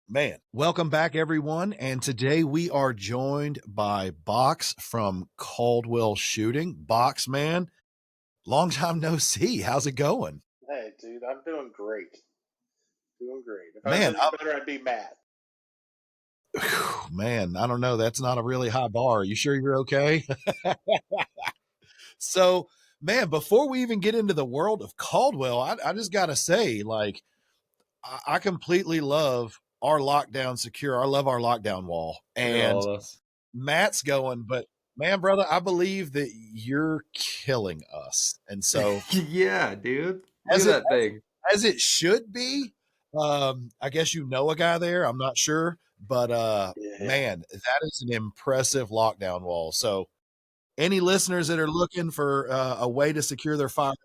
Man, welcome back, everyone. And today we are joined by Box from Caldwell Shooting. Box, man, long time no see. How's it going? Hey, dude, I'm doing great. Doing great. If I was Man, any better, I'd be mad. man, I don't know. That's not a really high bar. Are you sure you're okay? So, man, before we even get into the world of Caldwell, I just got to say, like, I completely love our lockdown secure. I love our lockdown wall. Look at And all of us. Matt's going, but man, brother, I believe that you're killing us. And so Yeah, dude. Look as at it that thing. as it should be, I guess you know a guy there. I'm not sure, but Yeah. man, that is an impressive lockdown wall. So any listeners that are looking for a way to secure their firearms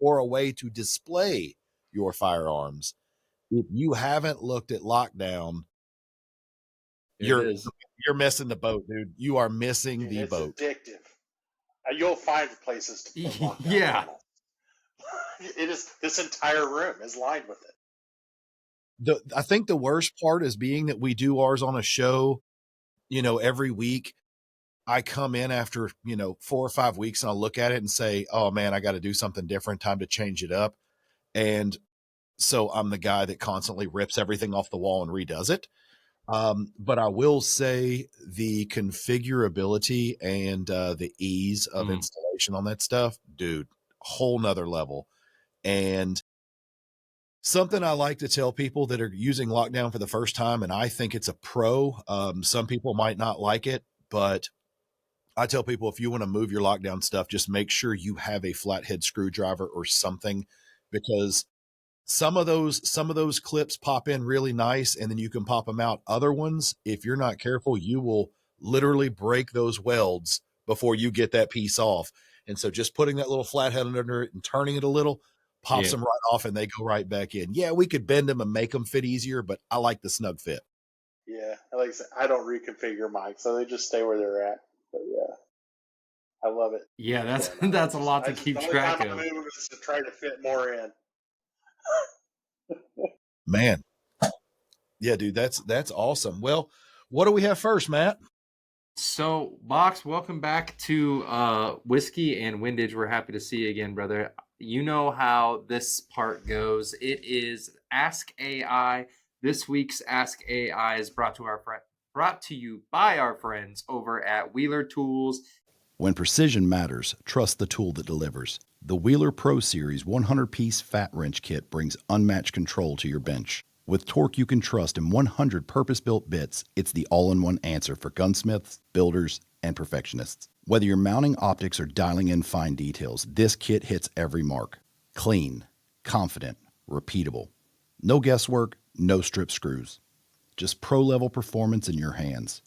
or a way to display your firearms, if you haven't looked at lockdown, Here it you're is. you're missing the boat, dude. You are missing Dude, the it's boat. addictive. You'll find places to put lockdown Yeah. panels. It is. This entire room is lined with it. I think the worst part is being that we do ours on a show, every week. I come in after, 4 or 5 weeks and I'll look at it and say, oh man, I got to do something different. Time to change it up. And so I'm the guy that constantly rips everything off the wall and redoes it. But I will say the configurability and the ease of installation on that stuff, dude, whole nother level. And something I like to tell people that are using lockdown for the first time, and I think it's a pro. Some people might not like it, but I tell people if you want to move your lockdown stuff, just make sure you have a flathead screwdriver or something, because some of those clips pop in really nice and then you can pop them out. Other ones, if you're not careful, you will literally break those welds before you get that piece off. And so just putting that little flathead under it and turning it a little pops Yeah. them right off and they go right back in. Yeah, we could bend them and make them fit easier, but I like the snug fit. Yeah. Like I said, I don't reconfigure mine, so they just stay where they're at. But yeah, I love it. Yeah, that's Yeah, no, that's a lot to keep the only time track I of. move is to try to fit more in. Man, yeah, dude, that's awesome. Well, what do we have first, Matt? So, Box, welcome back to Whiskey and Windage. We're happy to see you again, brother. You know how this part goes. It is Ask AI. This week's Ask AI is brought to you by our friends over at Wheeler Tools. When precision matters, trust the tool that delivers. The Wheeler Pro Series 100-piece fat wrench kit brings unmatched control to your bench. With torque you can trust and 100 purpose-built bits, it's the all-in-one answer for gunsmiths, builders, and perfectionists. Whether you're mounting optics or dialing in fine details, this kit hits every mark. Clean, confident, repeatable. No guesswork, no strip screws. Just pro-level performance in your hands.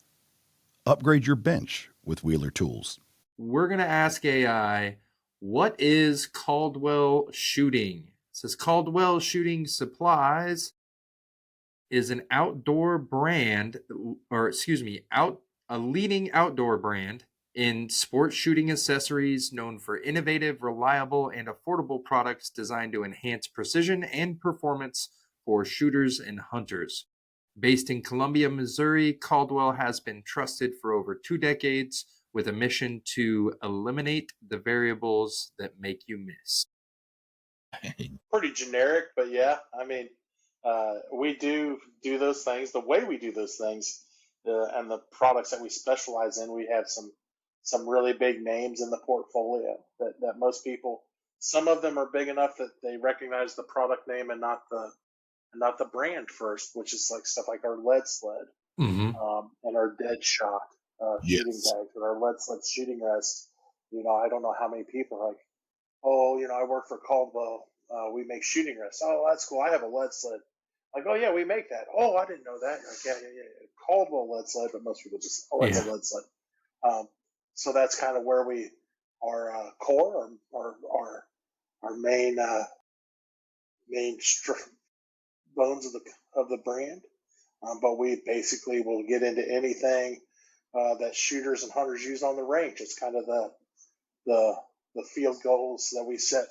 Upgrade your bench with Wheeler Tools. We're going to ask AI, what is Caldwell Shooting? It says Caldwell Shooting Supplies is an outdoor brand, a leading outdoor brand in sports shooting accessories known for innovative, reliable, and affordable products designed to enhance precision and performance for shooters and hunters. Based in Columbia, Missouri, Caldwell has been trusted for over 2 decades with a mission to eliminate the variables that make you miss. Pretty generic, but yeah, I mean, we do those things. The way we do those things, and the products that we specialize in, we have some really big names in the portfolio that most people. Some of them are big enough that they recognize the product name and not the brand first, which is like stuff like our lead sled and our dead shot shooting Yes. bags and our lead sled shooting rest. I don't know how many people are like, oh, I work for Caldwell. We make shooting rests. Oh, that's cool. I have a lead sled. Like, oh yeah, we make that. Oh, I didn't know that. Like, yeah. Caldwell lead sled, but most people just, oh, it's a lead sled. So that's kind of where our core, our main bones of the brand. But we basically will get into anything that shooters and hunters use on the range. It's kind of the field goals that we set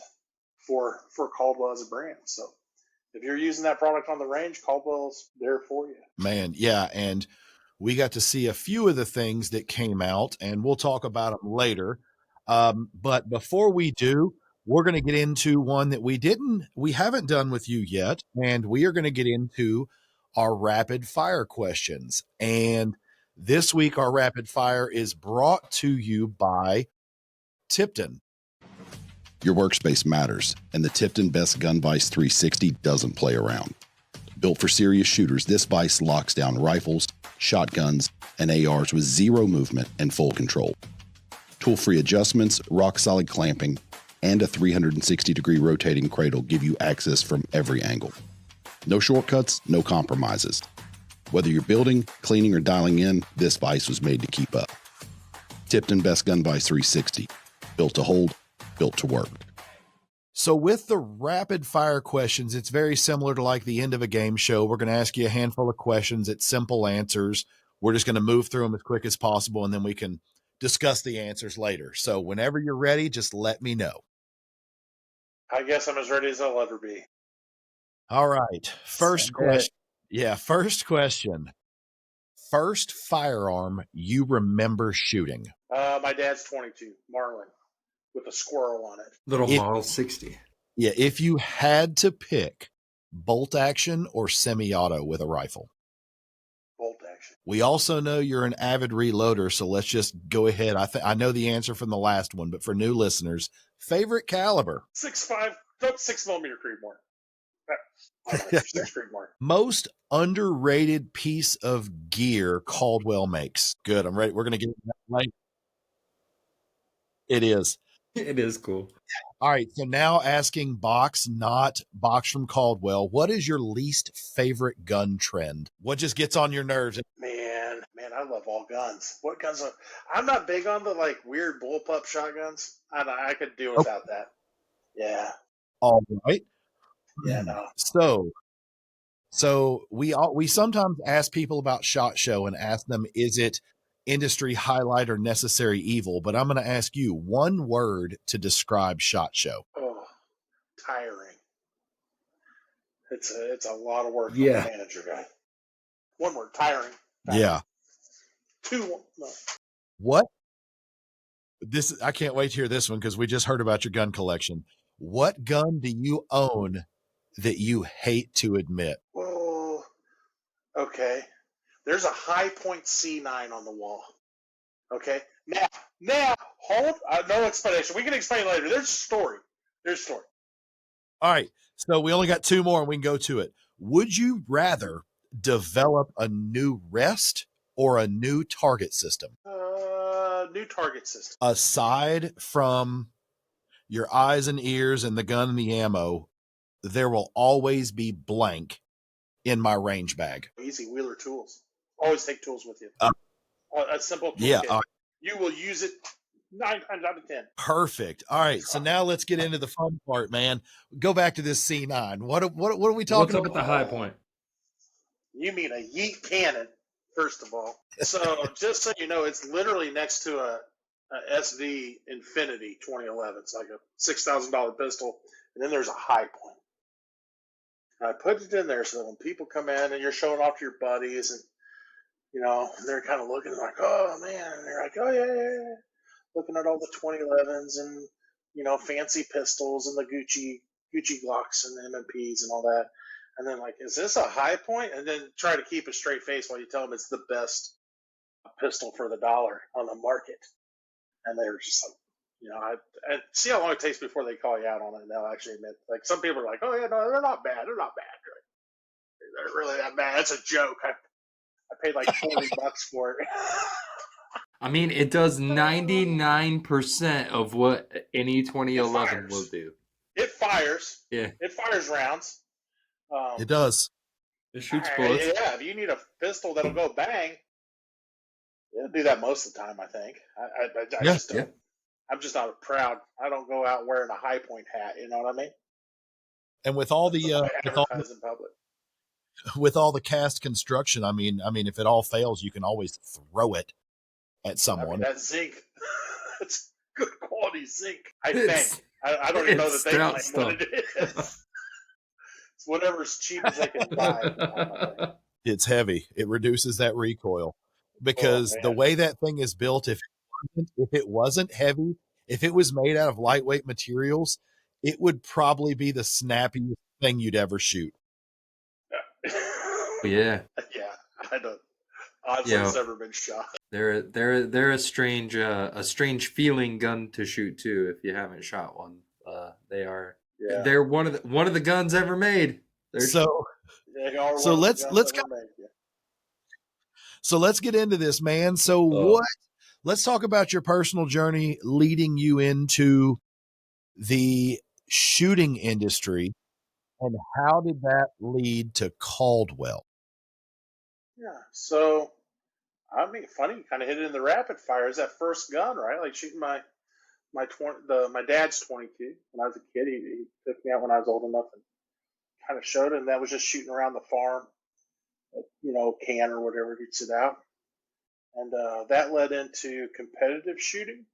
for Caldwell as a brand. So if you're using that product on the range, Caldwell's there for you. Man, yeah, and we got to see a few of the things that came out, and we'll talk about them later. But before we do, we're going to get into one that we haven't done with you yet, and we are going to get into our rapid fire questions. And this week, our rapid fire is brought to you by Tipton. Your workspace matters, and the Tipton Best Gun Vise 360 doesn't play around. Built for serious shooters, this vise locks down rifles, shotguns, and ARs with zero movement and full control. Tool-free adjustments, rock-solid clamping, and a 360-degree rotating cradle give you access from every angle. No shortcuts, no compromises. Whether you're building, cleaning, or dialing in, this vise was made to keep up. Tipton Best Gun Vise 360. Built to hold, built to work. So with the rapid fire questions, it's very similar to like the end of a game show. We're going to ask you a handful of questions. It's simple answers. We're just going to move through them as quick as possible, and then we can discuss the answers later. So whenever you're ready, just let me know. I guess I'm as ready as I'll ever be. All right. First question. Yeah, first question. First firearm you remember shooting? My dad's 22, Marlin, with a squirrel on it. Little Model 60. Yeah, if you had to pick bolt action or semi-auto with a rifle. Bolt action. We also know you're an avid reloader, so let's just go ahead. I know the answer from the last one, but for new listeners, favorite caliber? 6.5, 6mm Creedmoor. 6 Creedmoor. Most underrated piece of gear Caldwell makes. Good, I'm ready. We're going to get into that later. It is. It is cool. All right, so now asking Box, not Box from Caldwell, what is your least favorite gun trend? What just gets on your nerves? Man, I love all guns. What guns are... I'm not big on the like weird bullpup shotguns. I could do without that. Yeah. All right. Yeah, no. So we sometimes ask people about SHOT Show and ask them, is it industry highlight or necessary evil? But I'm going to ask you one word to describe SHOT Show. Oh, tiring. It's a lot of work for Yeah. the manager guy. One word, tiring. Yeah. Two. No. What? I can't wait to hear this one because we just heard about your gun collection. What gun do you own that you hate to admit? Whoa. Okay. There's a High Point C9 on the wall. Okay. Now, hold. No explanation. We can explain later. There's a story. All right. So we only got two more and we can go to it. Would you rather develop a new rest or a new target system? New target system. Aside from your eyes and ears and the gun and the ammo, there will always be blank in my range bag. Easy Wheeler tools. Always take tools with you. A simple toolkit. Yeah. You will use it 9 times out of 10. Perfect. All right. So now let's get into the fun part, man. Go back to this C9. What are we talking about? What's up at the High Point? You mean a yeet cannon, first of all. So just so you know, it's literally next to a SV Infinity 2011. It's like a $6,000 pistol. And then there's a High Point. I put it in there so that when people come in and you're showing off to your buddies and, you know, they're kind of looking like, oh, man. And they're like, oh, yeah. Looking at all the 2011s and, you know, fancy pistols and the Gucci Glocks and the MMPs and all that. And then like, is this a High Point? And then try to keep a straight face while you tell them it's the best pistol for the dollar on the market. And they're just like, you know, and see how long it takes before they call you out on it. And they'll actually admit, like, some people are like, oh, yeah, no, they're not bad. They're really that bad. That's a joke. I paid like $40 for it. I mean, it does 99% of what any 2011 will do. It fires. Yeah. It fires rounds. It does. It shoots bullets. Yeah, if you need a pistol that'll go bang, it'll do that most of the time, I think. I just don't. I'm just not proud. I don't go out wearing a High Point hat. You know what I mean? And with all the in public. With all the cast construction, I mean, if it all fails, you can always throw it at someone. I mean, that zinc, it's good quality zinc. I think. I don't even know that they claim what it is. whatever's cheap as they can buy. It's heavy. It reduces that recoil because the way that thing is built, if it wasn't heavy, if it was made out of lightweight materials, it would probably be the snappiest thing you'd ever shoot. Yeah. Yeah, I don't. Honestly, it's never been shot. They're a strange feeling gun to shoot too. If you haven't shot one, they're one of the guns ever made. Let's get into this, man. So let's talk about your personal journey leading you into the shooting industry, and how did that lead to Caldwell? Yeah, so I mean, funny, you kind of hit it in the rapid fire. Is that first gun, right? Like shooting my dad's 22. When I was a kid, he took me out when I was old enough and kind of showed it. And that was just shooting around the farm, can or whatever he'd sit out. And that led into competitive shooting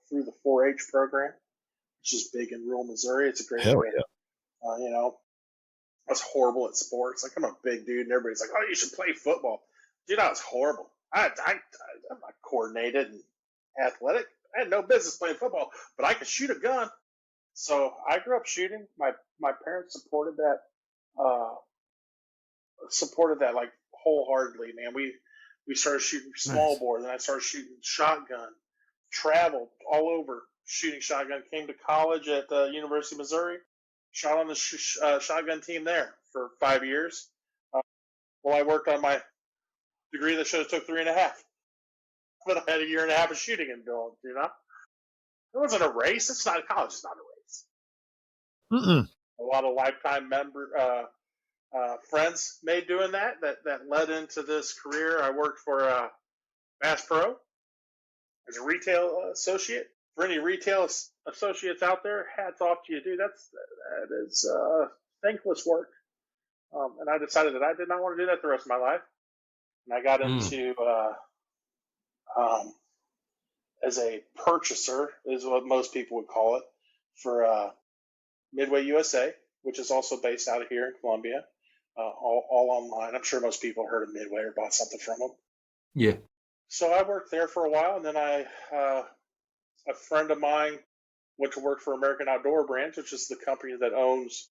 through the 4-H program, which is big in rural Missouri. It's a great area. Yeah. I was horrible at sports. Like, I'm a big dude, and everybody's like, "Oh, you should play football." Dude, I was horrible. I'm not coordinated and athletic. I had no business playing football, but I could shoot a gun. So I grew up shooting. My parents supported that like wholeheartedly, man. We started shooting small bore, then I started shooting shotgun. Traveled all over shooting shotgun. Came to college at the University of Missouri. Shot on the shotgun team there for 5 years. I worked on my degree that should have took 3.5. But I had a 1.5 years of shooting in build, It wasn't a race. It's not college. It's not a race. A lot of lifetime friends made doing that led into this career. I worked for Bass Pro as a retail associate. For any retail associates out there, hats off to you, dude. That is thankless work. And I decided that I did not want to do that the rest of my life. And I got into as a purchaser, is what most people would call it, for Midway USA, which is also based out of here in Columbia, all online. I'm sure most people heard of Midway or bought something from them. Yeah. So I worked there for a while, and then a friend of mine went to work for American Outdoor Brands, which is the company that owns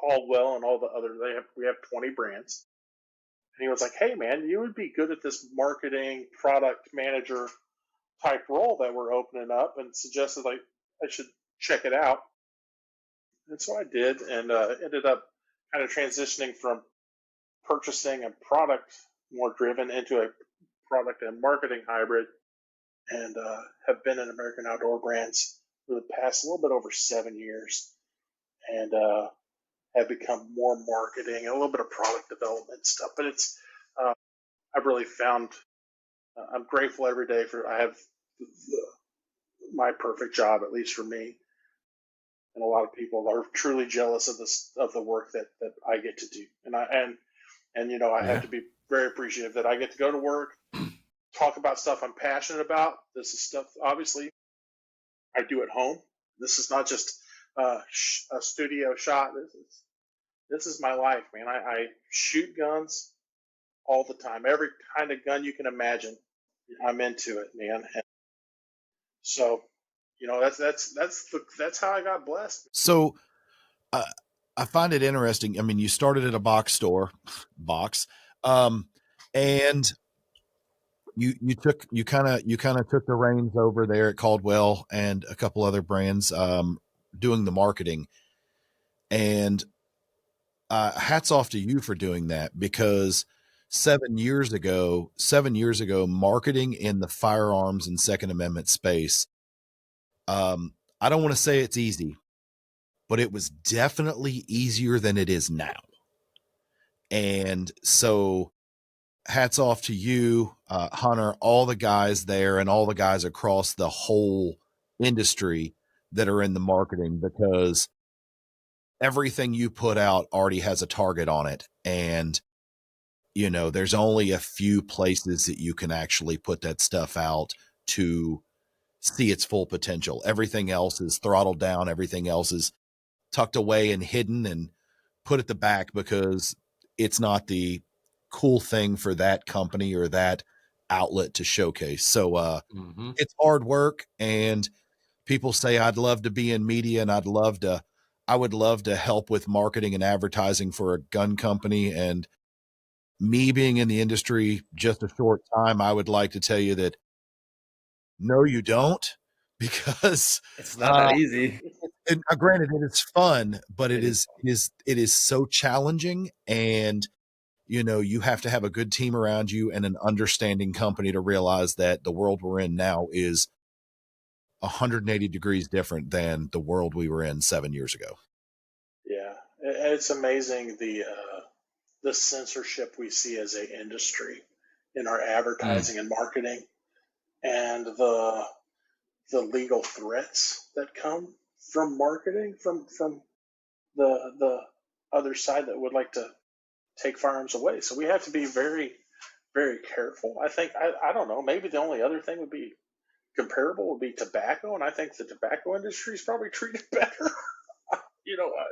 Caldwell and all the other. We have 20 brands. And he was like, "Hey, man, you would be good at this marketing product manager type role that we're opening up," and suggested like I should check it out. And so I did, and ended up kind of transitioning from purchasing and product more driven into a product and marketing hybrid, and have been in American Outdoor Brands for the past a little bit over 7 years, and have become more marketing and a little bit of product development stuff. But it's I've really found I'm grateful every day for I have my perfect job, at least for me. And a lot of people are truly jealous of the work that I get to do, and I have to be very appreciative that I get to go to work, talk about stuff I'm passionate about. This is stuff, obviously, I do at home. This is not just a studio shot. This is my life, man. I shoot guns all the time. Every kind of gun you can imagine, I'm into it, man. And so, that's how I got blessed. So, I find it interesting. I mean, you started at a box store, and you kind of took the reins over there at Caldwell and a couple other brands, doing the marketing. And hats off to you for doing that, because 7 years ago, marketing in the firearms and Second Amendment space, I don't want to say it's easy, but it was definitely easier than it is now. And so hats off to you, Hunter, all the guys there and all the guys across the whole industry that are in the marketing, because everything you put out already has a target on it. And, there's only a few places that you can actually put that stuff out to see its full potential. Everything else is throttled down. Everything else is tucked away and hidden. And put at the back because it's not the cool thing for that company or that outlet to showcase. So it's hard work, and people say I'd love to be in media and I would love to help with marketing and advertising for a gun company. And me being in the industry just a short time, I would like to tell you that no, you don't, because It's not that easy. and granted it is fun, but It it is so challenging, and you have to have a good team around you and an understanding company to realize that the world we're in now is 180 degrees different than the world we were in 7 years ago. Yeah, it's amazing the censorship we see as an industry in our advertising and marketing, and the legal threats that come from marketing from the other side that would like to take firearms away. So we have to be very, very careful. I think I don't know. Maybe the only other thing would be comparable would be tobacco, and I think the tobacco industry is probably treated better.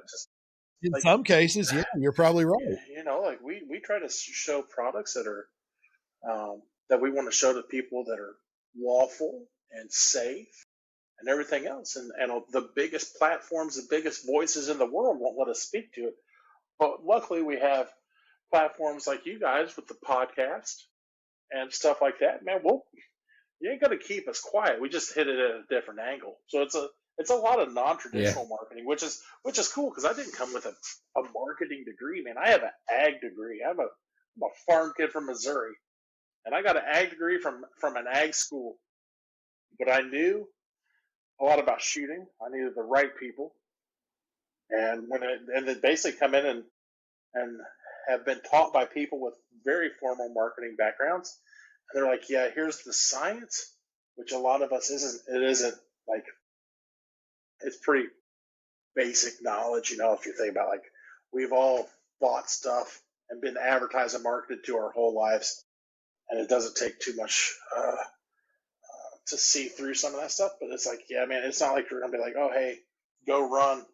Just In like some cases, yeah, you're probably right. like we try to show products that are that we want to show to people that are lawful and safe and everything else. And the biggest platforms, the biggest voices in the world won't let us speak to it. But luckily, we have platforms like you guys with the podcast and stuff like that. Man, you ain't gonna keep us quiet. We just hit it at a different angle. So it's a lot of non-traditional marketing, which is cool because I didn't come with a marketing degree, man. I have an ag degree. I'm a farm kid from Missouri, and I got an ag degree from an ag school. But I knew a lot about shooting. I knew the right people, and they basically come in and have been taught by people with very formal marketing backgrounds, and they're like, yeah, here's the science, which a lot of us isn't like. It's pretty basic knowledge, if you think about like we've all bought stuff and been advertised and marketed to our whole lives, and it doesn't take too much to see through some of that stuff. But it's like, yeah, man, it's not like you're gonna be like, oh, hey, go run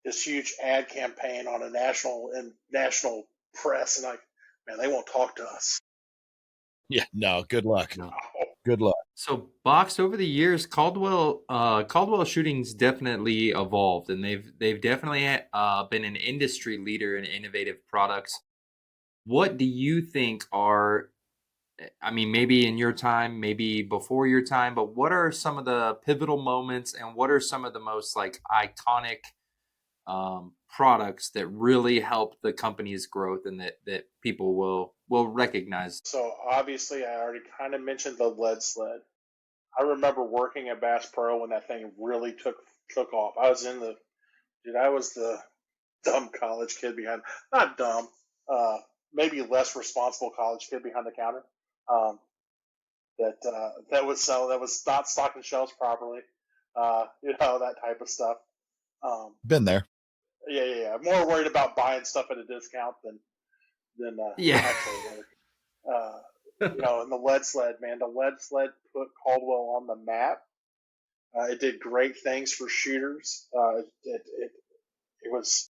this huge ad campaign on a national press, and like, man, they won't talk to us. Yeah, no, good luck. No. Good luck. So, Box, over the years, Caldwell Shooting's definitely evolved, and they've definitely been an industry leader in innovative products. What do you think are, I mean, maybe in your time, maybe before your time, but what are some of the pivotal moments, and what are some of the most like iconic products that really help the company's growth and that people will recognize? So obviously, I already kind of mentioned the lead sled. I remember working at Bass Pro when that thing really took off. I was the dumb college kid not dumb, maybe less responsible college kid behind the counter. That was not stocking shelves properly, that type of stuff. Been there. Yeah. More worried about buying stuff at a discount than actually work. And the lead sled, man, the lead sled put Caldwell on the map. It did great things for shooters. It was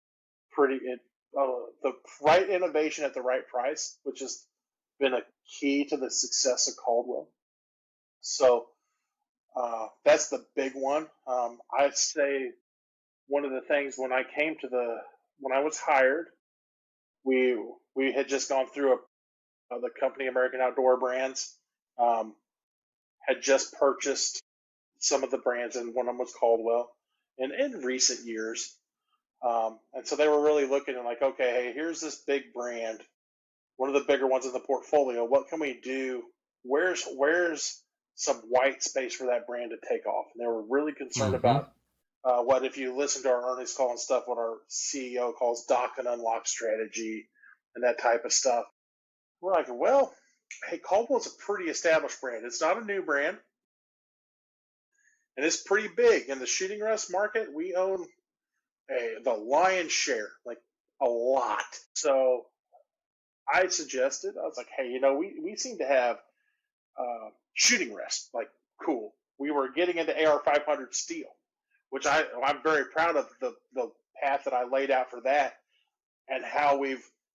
the right innovation at the right price, which has been a key to the success of Caldwell. So that's the big one. I'd say one of the things when I was hired, we had just gone through the company American Outdoor Brands had just purchased some of the brands, and one of them was Caldwell in recent years. And so they were really looking at like, okay, hey, here's this big brand, one of the bigger ones in the portfolio. What can we do? Where's some white space for that brand to take off? And they were really concerned about what, if you listen to our earnings call and stuff, what our CEO calls dock and unlock strategy and that type of stuff. We're like, well, hey, Caldwell's a pretty established brand. It's not a new brand. And it's pretty big. In the shooting rest market, we own the lion's share, like a lot. So I suggested, I was like, hey, we seem to have shooting rest, like cool. We were getting into AR-500 steel, which I'm very proud of the path that I laid out for that. and how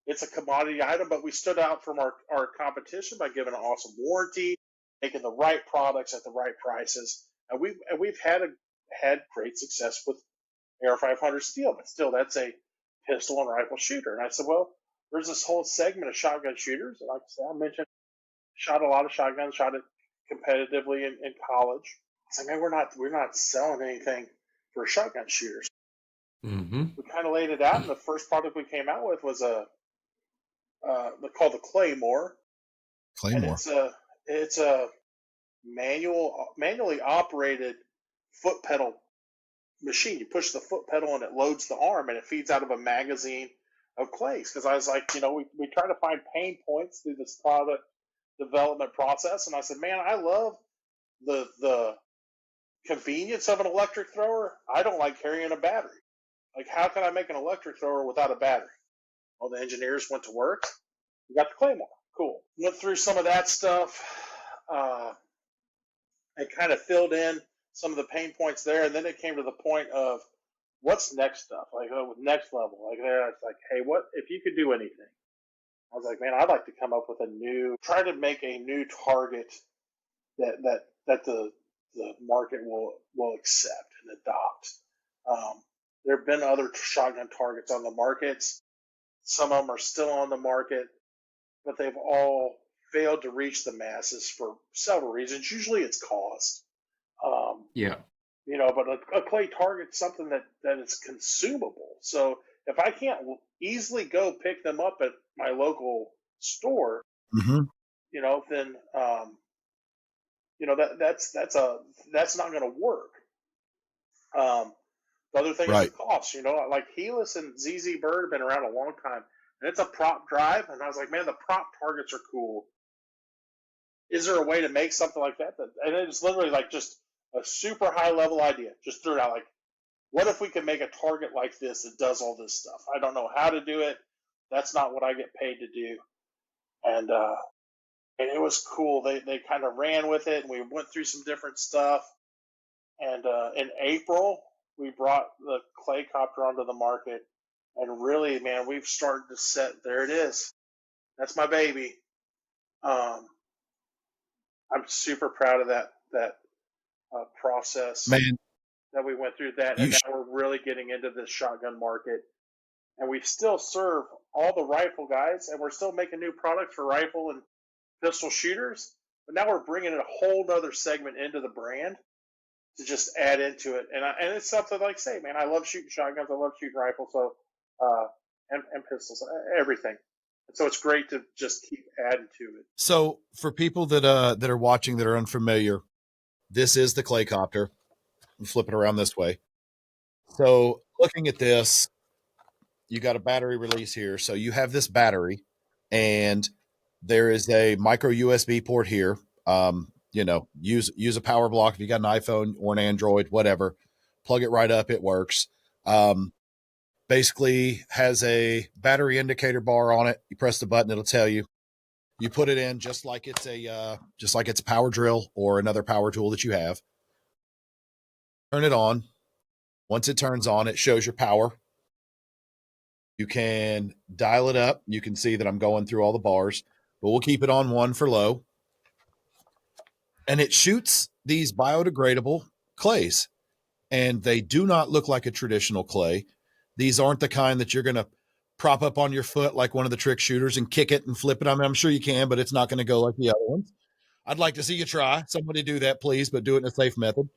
it's a commodity item, but we stood out from our competition by giving an awesome warranty, making the right products at the right prices. And we've had great success with AR-500 steel, but still, that's a pistol and rifle shooter. And I said, well, there's this whole segment of shotgun shooters. And like I said, I mentioned, shot a lot of shotguns, shot it competitively in college. I said, man, we're not selling anything for shotgun shooters. Mm-hmm. We kind of laid it out, and the first product we came out with was called the Claymore. Claymore. And it's a manually operated foot pedal machine. You push the foot pedal and it loads the arm, and it feeds out of a magazine of clays. Because I was like, we try to find pain points through this product development process, and I said, man, I love the convenience of an electric thrower. I don't like carrying a battery. Like, how can I make an electric thrower without a battery? Well, the engineers went to work. We got the Claymore. Cool. Went through some of that stuff and kind of filled in some of the pain points there. And then it came to the point of what's next stuff, like next level. Like there, it's like, hey, what if you could do anything? I was like, man, I'd like to come up with try to make a new target that the market will accept and adopt. There have been other shotgun targets on the markets. Some of them are still on the market, but they've all failed to reach the masses for several reasons. Usually it's cost. But a clay target is something that is consumable. So if I can't easily go pick them up at my local store, mm-hmm. Then that's not going to work. The other thing is the cost. Like Helis and ZZ Bird have been around a long time, and it's a prop drive. And I was like, man, the prop targets are cool. Is there a way to make something like that? And it's literally like just a super high level idea. Just threw it out like, what if we could make a target like this that does all this stuff? I don't know how to do it. That's not what I get paid to do. And it was cool. They kind of ran with it, and we went through some different stuff. And in April, we brought the Claycopter onto the market. And really, man, we've started to set. There it is. That's my baby. I'm super proud of that process, man, that we went through that. And now we're really getting into this shotgun market. And we still serve all the rifle guys, and we're still making new products for rifle and pistol shooters. But now we're bringing in a whole other segment into the brand to just add into it. And it's something like, say, man, I love shooting shotguns. I love shooting rifles. So, and pistols, everything. And so it's great to just keep adding to it. So for people that are watching that are unfamiliar, this is the Claycopter. Flip it around this way. So looking at this, you got a battery release here. So you have this battery, and there is a micro USB port here. Use a power block if you got an iPhone or an Android, whatever. Plug it right up, it works. Basically has a battery indicator bar on it. You press the button, it'll tell you. You put it in just like it's a power drill or another power tool that you have. Turn it on. Once it turns on, it shows your power. You can dial it up. You can see that I'm going through all the bars, but we'll keep it on 1 for low. And it shoots these biodegradable clays, and they do not look like a traditional clay. These aren't the kind that you're going to prop up on your foot like one of the trick shooters and kick it and flip it. I mean, I'm sure you can, but it's not going to go like the other ones. I'd like to see you try. Somebody do that, please, but do it in a safe method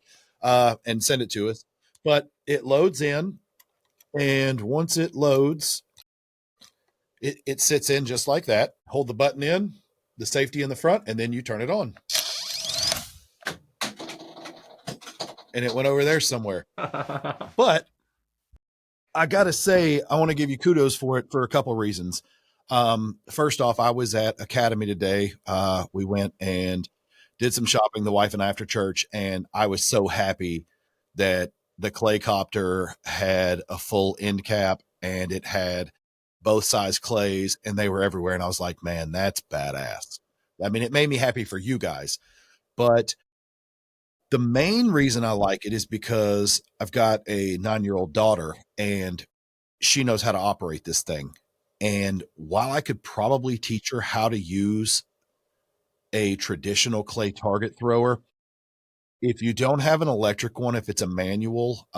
and send it to us. But it loads in, and once it loads, it sits in just like that. Hold the button in, the safety in the front, and then you turn it on. And it went over there somewhere. But I got to say, I want to give you kudos for it for a couple of reasons. First off, I was at Academy today. We went and did some shopping, the wife and I, after church, and I was so happy that the Claycopter had a full end cap and it had both size clays, and they were everywhere. And I was like, man, that's badass. I mean, it made me happy for you guys, but the main reason I like it is because I've got a 9-year-old daughter, and she knows how to operate this thing. And while I could probably teach her how to use a traditional clay target thrower, if you don't have an electric one, if it's a manual,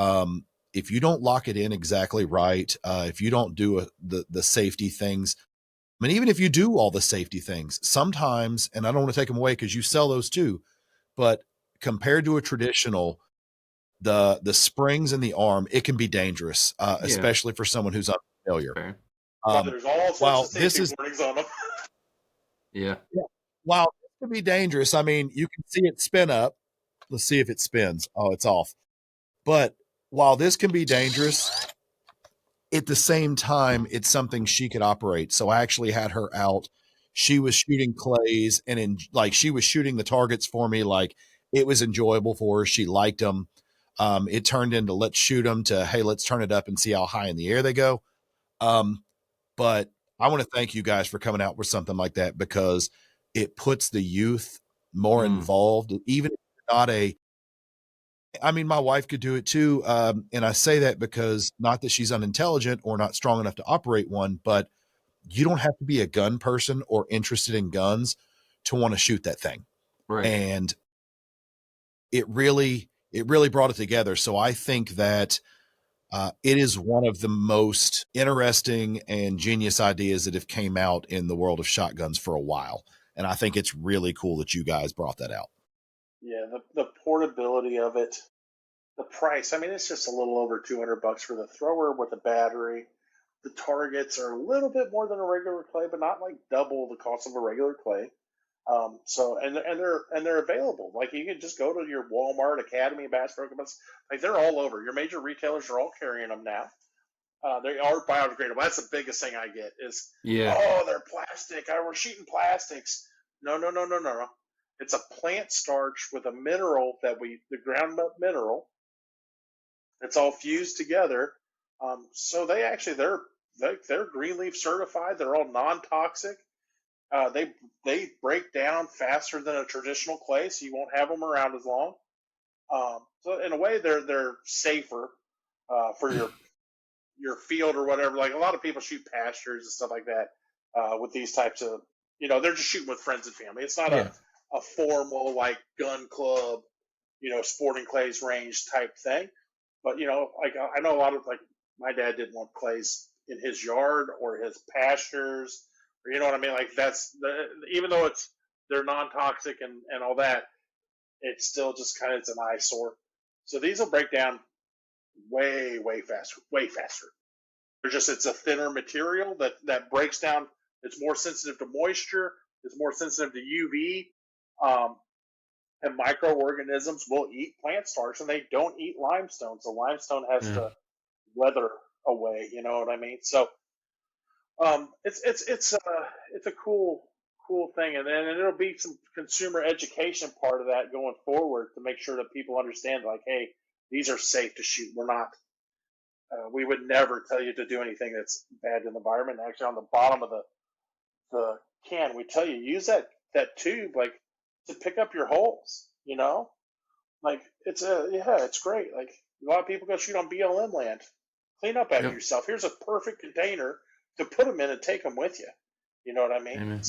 if you don't lock it in exactly right, if you don't do the safety things, I mean, even if you do all the safety things, sometimes, and I don't want to take them away because you sell those too, but compared to a traditional, the springs in the arm, it can be dangerous, especially for someone who's unfamiliar. Fair. But there's all sorts of safety warnings on them. Yeah. While this can be dangerous, I mean, you can see it spin up. Let's see if it spins. Oh, it's off. But while this can be dangerous, at the same time, it's something she could operate. So I actually had her out. She was shooting clays and she was shooting the targets for me. Like, it was enjoyable for her. She liked them. It turned into let's shoot them to, hey, let's turn it up and see how high in the air they go. But I want to thank you guys for coming out with something like that, because it puts the youth more involved, even if you're not I mean, my wife could do it too. And I say that because not that she's unintelligent or not strong enough to operate one, but you don't have to be a gun person or interested in guns to want to shoot that thing. Right. And it really brought it together. So I think that it is one of the most interesting and genius ideas that have came out in the world of shotguns for a while. And I think it's really cool that you guys brought that out. Yeah, the portability of it, the price. I mean, it's just a little over $200 for the thrower with a battery. The targets are a little bit more than a regular clay, but not like double the cost of a regular clay. They're available. Like, you can just go to your Walmart, Academy, Bass Pro Shops. Like, they're all over. Your major retailers are all carrying them now. They are biodegradable. That's the biggest thing I get is, oh, they're plastic. We're shooting plastics. No. It's a plant starch with a mineral the ground up mineral. It's all fused together. So they're green leaf certified. They're all non-toxic. They break down faster than a traditional clay, so you won't have them around as long. So in a way, they're safer for your field or whatever. Like, a lot of people shoot pastures and stuff like that with these types of, they're just shooting with friends and family. It's not a formal, like, gun club, sporting clays range type thing. But, like, I know a lot of, like, my dad didn't want clays in his yard or his pastures, or, you know what I mean? Like, even though they're non-toxic and all that, it's still just kind of, it's an eyesore. So these will break down way faster. It's a thinner material that breaks down. It's more sensitive to moisture. It's more sensitive to UV. And microorganisms will eat plant starch, and they don't eat limestone. So limestone has to weather away. You know what I mean? So it's a cool thing, and it'll be some consumer education part of that going forward to make sure that people understand, like, hey, these are safe to shoot. We're not. We would never tell you to do anything that's bad in the environment. Actually, on the bottom of the can, we tell you use that tube, like, to pick up your holes. Like, it's great. Like, a lot of people go shoot on BLM land. Clean up after yourself. Here's a perfect container to put them in and take them with you. You know what I mean? Amen.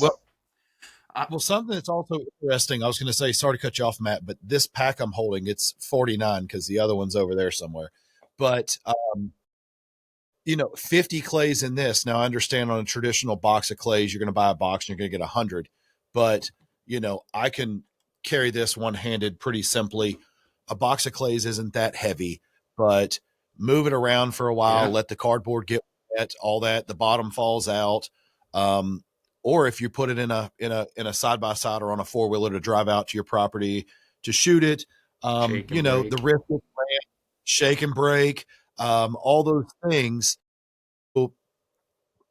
Well, something that's also interesting, I was going to say, sorry to cut you off, Matt, but this pack I'm holding, it's 49 because the other one's over there somewhere. But, 50 clays in this. Now, I understand on a traditional box of clays, you're going to buy a box and you're going to get 100. But, I can carry this one-handed pretty simply. A box of clays isn't that heavy, but move it around for a while, let the cardboard get wet, all that, the bottom falls out. Or if you put it in a side-by-side or on a four-wheeler to drive out to your property to shoot it, the risk of shake and break, all those things. So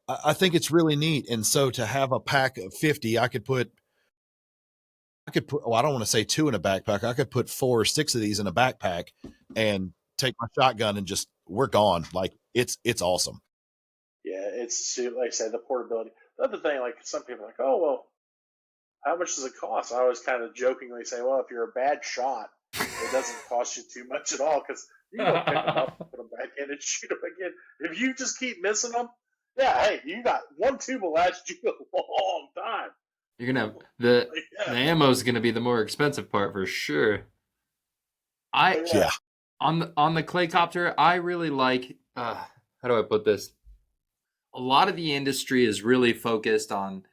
I think it's really neat. And so to have a pack of 50, I could put, well, I don't want to say 2 in a backpack. I could put 4 or 6 of these in a backpack and take my shotgun and we're gone. Like, it's awesome. Yeah, it's, like I said, the portability. The other thing, like, some people are like, oh, well, how much does it cost? I always kind of jokingly say, well, if you're a bad shot, it doesn't cost you too much at all, because you go pick them up, put them back in, and shoot them again. If you just keep missing them, Yeah, hey, you got one tube will last you a long time. You're gonna have the Yeah. ammo is gonna be the more expensive part for sure. I But Yeah. on the Claycopter, I really like. How do I put this? A lot of the industry is really focused on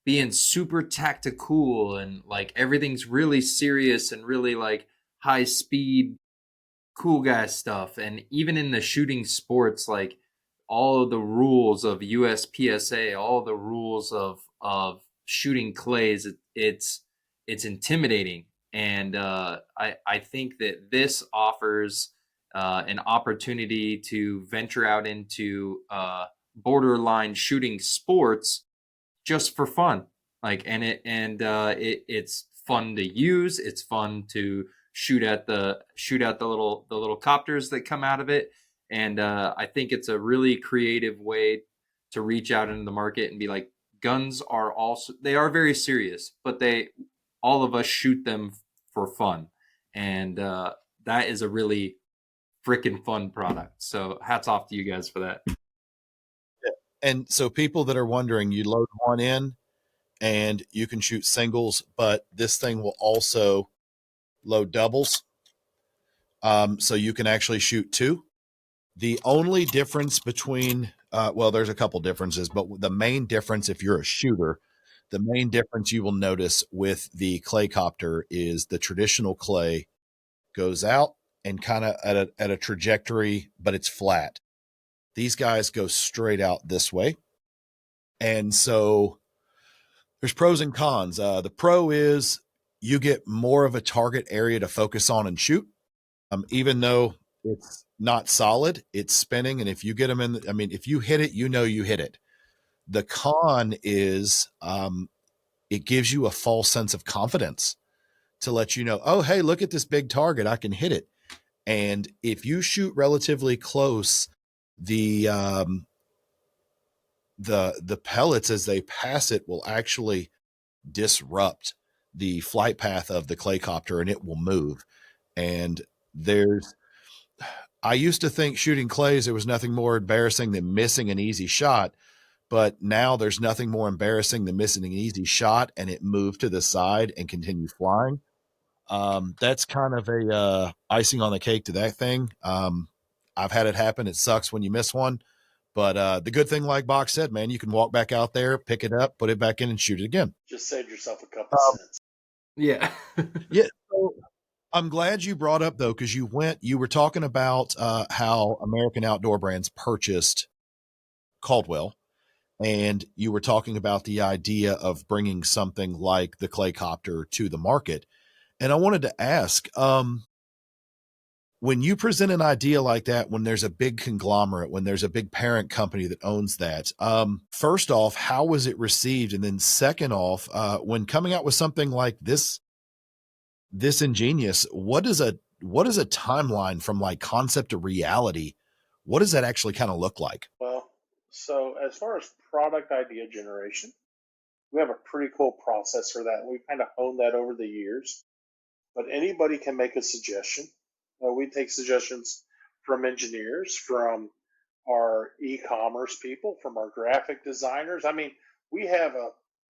being super tactical and like everything's really serious and really like high speed cool guy stuff. And even in the shooting sports, like all of the rules of USPSA, all the rules of shooting clays, it's intimidating. And I think that this offers an opportunity to venture out into borderline shooting sports just for fun. Like, and it's fun to use. It's fun to shoot at the little copters that come out of it. And I think it's a really creative way to reach out into the market and be like, guns are also, they are very serious, but all of us shoot them for fun. And that is a really freaking fun product. So hats off to you guys for that. And so people that are wondering, you load one in and you can shoot singles, but this thing will also load doubles. So you can actually shoot two. The only difference between, well, there's a couple differences, but the main difference, if you're a shooter, the main difference you will notice with the Claycopter is the traditional clay goes out and kind of at a trajectory, but it's flat. These guys go straight out this way. And so there's pros and cons. The pro is you get more of a target area to focus on and shoot. Even though it's not solid, it's spinning. And if you get them in, if you hit it, you know you hit it. The con is it gives you a false sense of confidence to let you know, oh, hey, look at this big target. I can hit it. And if you shoot relatively close, the pellets as they pass it will actually disrupt the flight path of the Claycopter and it will move. And I used to think shooting clays, there was nothing more embarrassing than missing an easy shot. But now there's nothing more embarrassing than missing an easy shot and it moved to the side and continue flying. That's kind of a icing on the cake to that thing. I've had it happen. It sucks when you miss one. But the good thing, like Bach said, man, you can walk back out there, pick it up, put it back in, and shoot it again. just saved yourself a couple cents. Yeah. Yeah. So I'm glad you brought up, though, because you were talking about how American Outdoor Brands purchased Caldwell, and you were talking about the idea of bringing something like the Claycopter to the market. And I wanted to ask, when you present an idea like that, when there's a big conglomerate, when there's a big parent company that owns that, first off, how was it received? And then second off, when coming out with something like this ingenious, what is a timeline from like concept to reality? What does that actually kind of look like? Well, so as far as product idea generation, we have a pretty cool process for that. We've kind of honed that over the years, but anybody can make a suggestion. We take suggestions from engineers, from our e-commerce people, from our graphic designers. I mean, we have a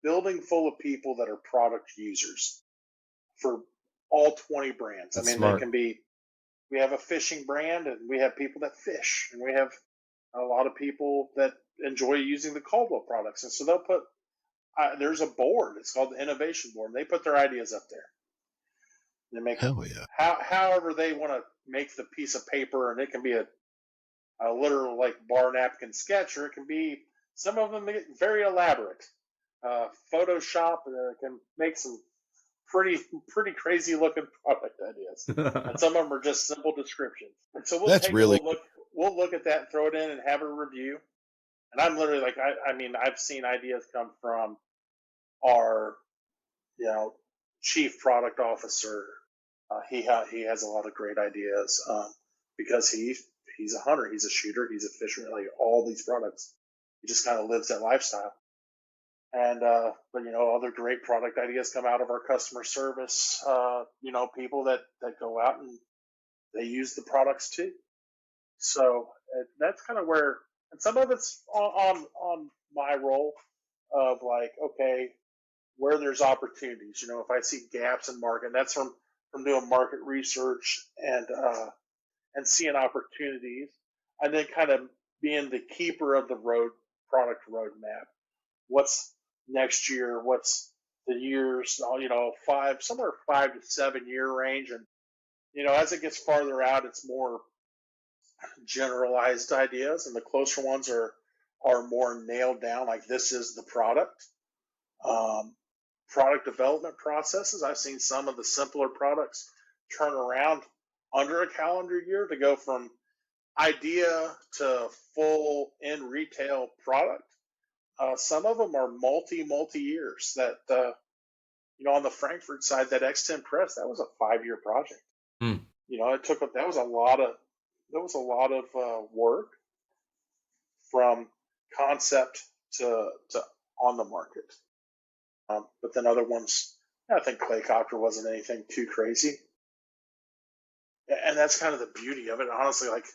building full of people that are product users for all 20 brands. That's I mean, smart. they can be, we have a fishing brand and we have people that fish, and we have a lot of people that enjoy using the Caldwell products. And so they'll put, there's a board, it's called the innovation board, and they put their ideas up there. They make Hell yeah. however they want to make the piece of paper, and it can be a literal like bar napkin sketch, or it can be, some of them get very elaborate. Photoshop can make some pretty crazy looking product ideas, and some of them are just simple descriptions. And so we'll look at that and throw it in and have a review. And I'm literally like, I've seen ideas come from our, chief product officer. He has a lot of great ideas because he's a hunter, he's a shooter, he's a fisherman, like all these products. He just kind of lives that lifestyle. And but other great product ideas come out of our customer service. People that go out and they use the products too. So that's kind of where And some of it's on my role of like, okay, where there's opportunities. If I see gaps in market, that's from doing market research and seeing opportunities, and then kind of being the keeper of the product roadmap. What's next year? What's the years? Somewhere 5 to 7 year range, and as it gets farther out, it's more generalized ideas, and the closer ones are more nailed down. Like, this is the product. Product development processes. I've seen some of the simpler products turn around under a calendar year to go from idea to full in retail product. Some of them are multi years. That on the Frankfurt side, that X10 press, that was a 5-year project. It took that was a lot of work from concept to on the market. But then other ones, I think Claycopter wasn't anything too crazy. And that's kind of the beauty of it. Honestly, like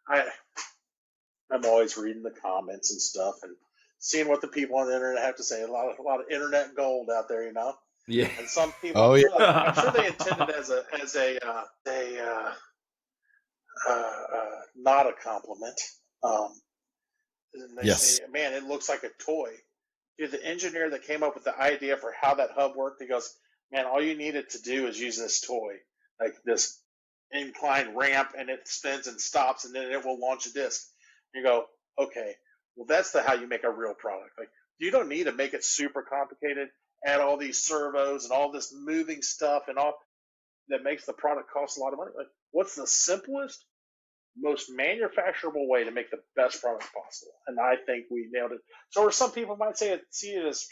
I'm always reading the comments and stuff and seeing what the people on the internet have to say. A lot of internet gold out there, Yeah. And some people, I'm sure they intended as not a compliment. And they say, man, it looks like a toy. Dude, the engineer that came up with the idea for how that hub worked, he goes, man, all you needed to do is use this toy, like this inclined ramp, and it spins and stops, and then it will launch a disc. You go, okay, well, that's how you make a real product. Like, you don't need to make it super complicated, add all these servos and all this moving stuff and all that makes the product cost a lot of money. Like, what's the simplest, most manufacturable way to make the best product possible? And I think we nailed it. So, where some people might see it as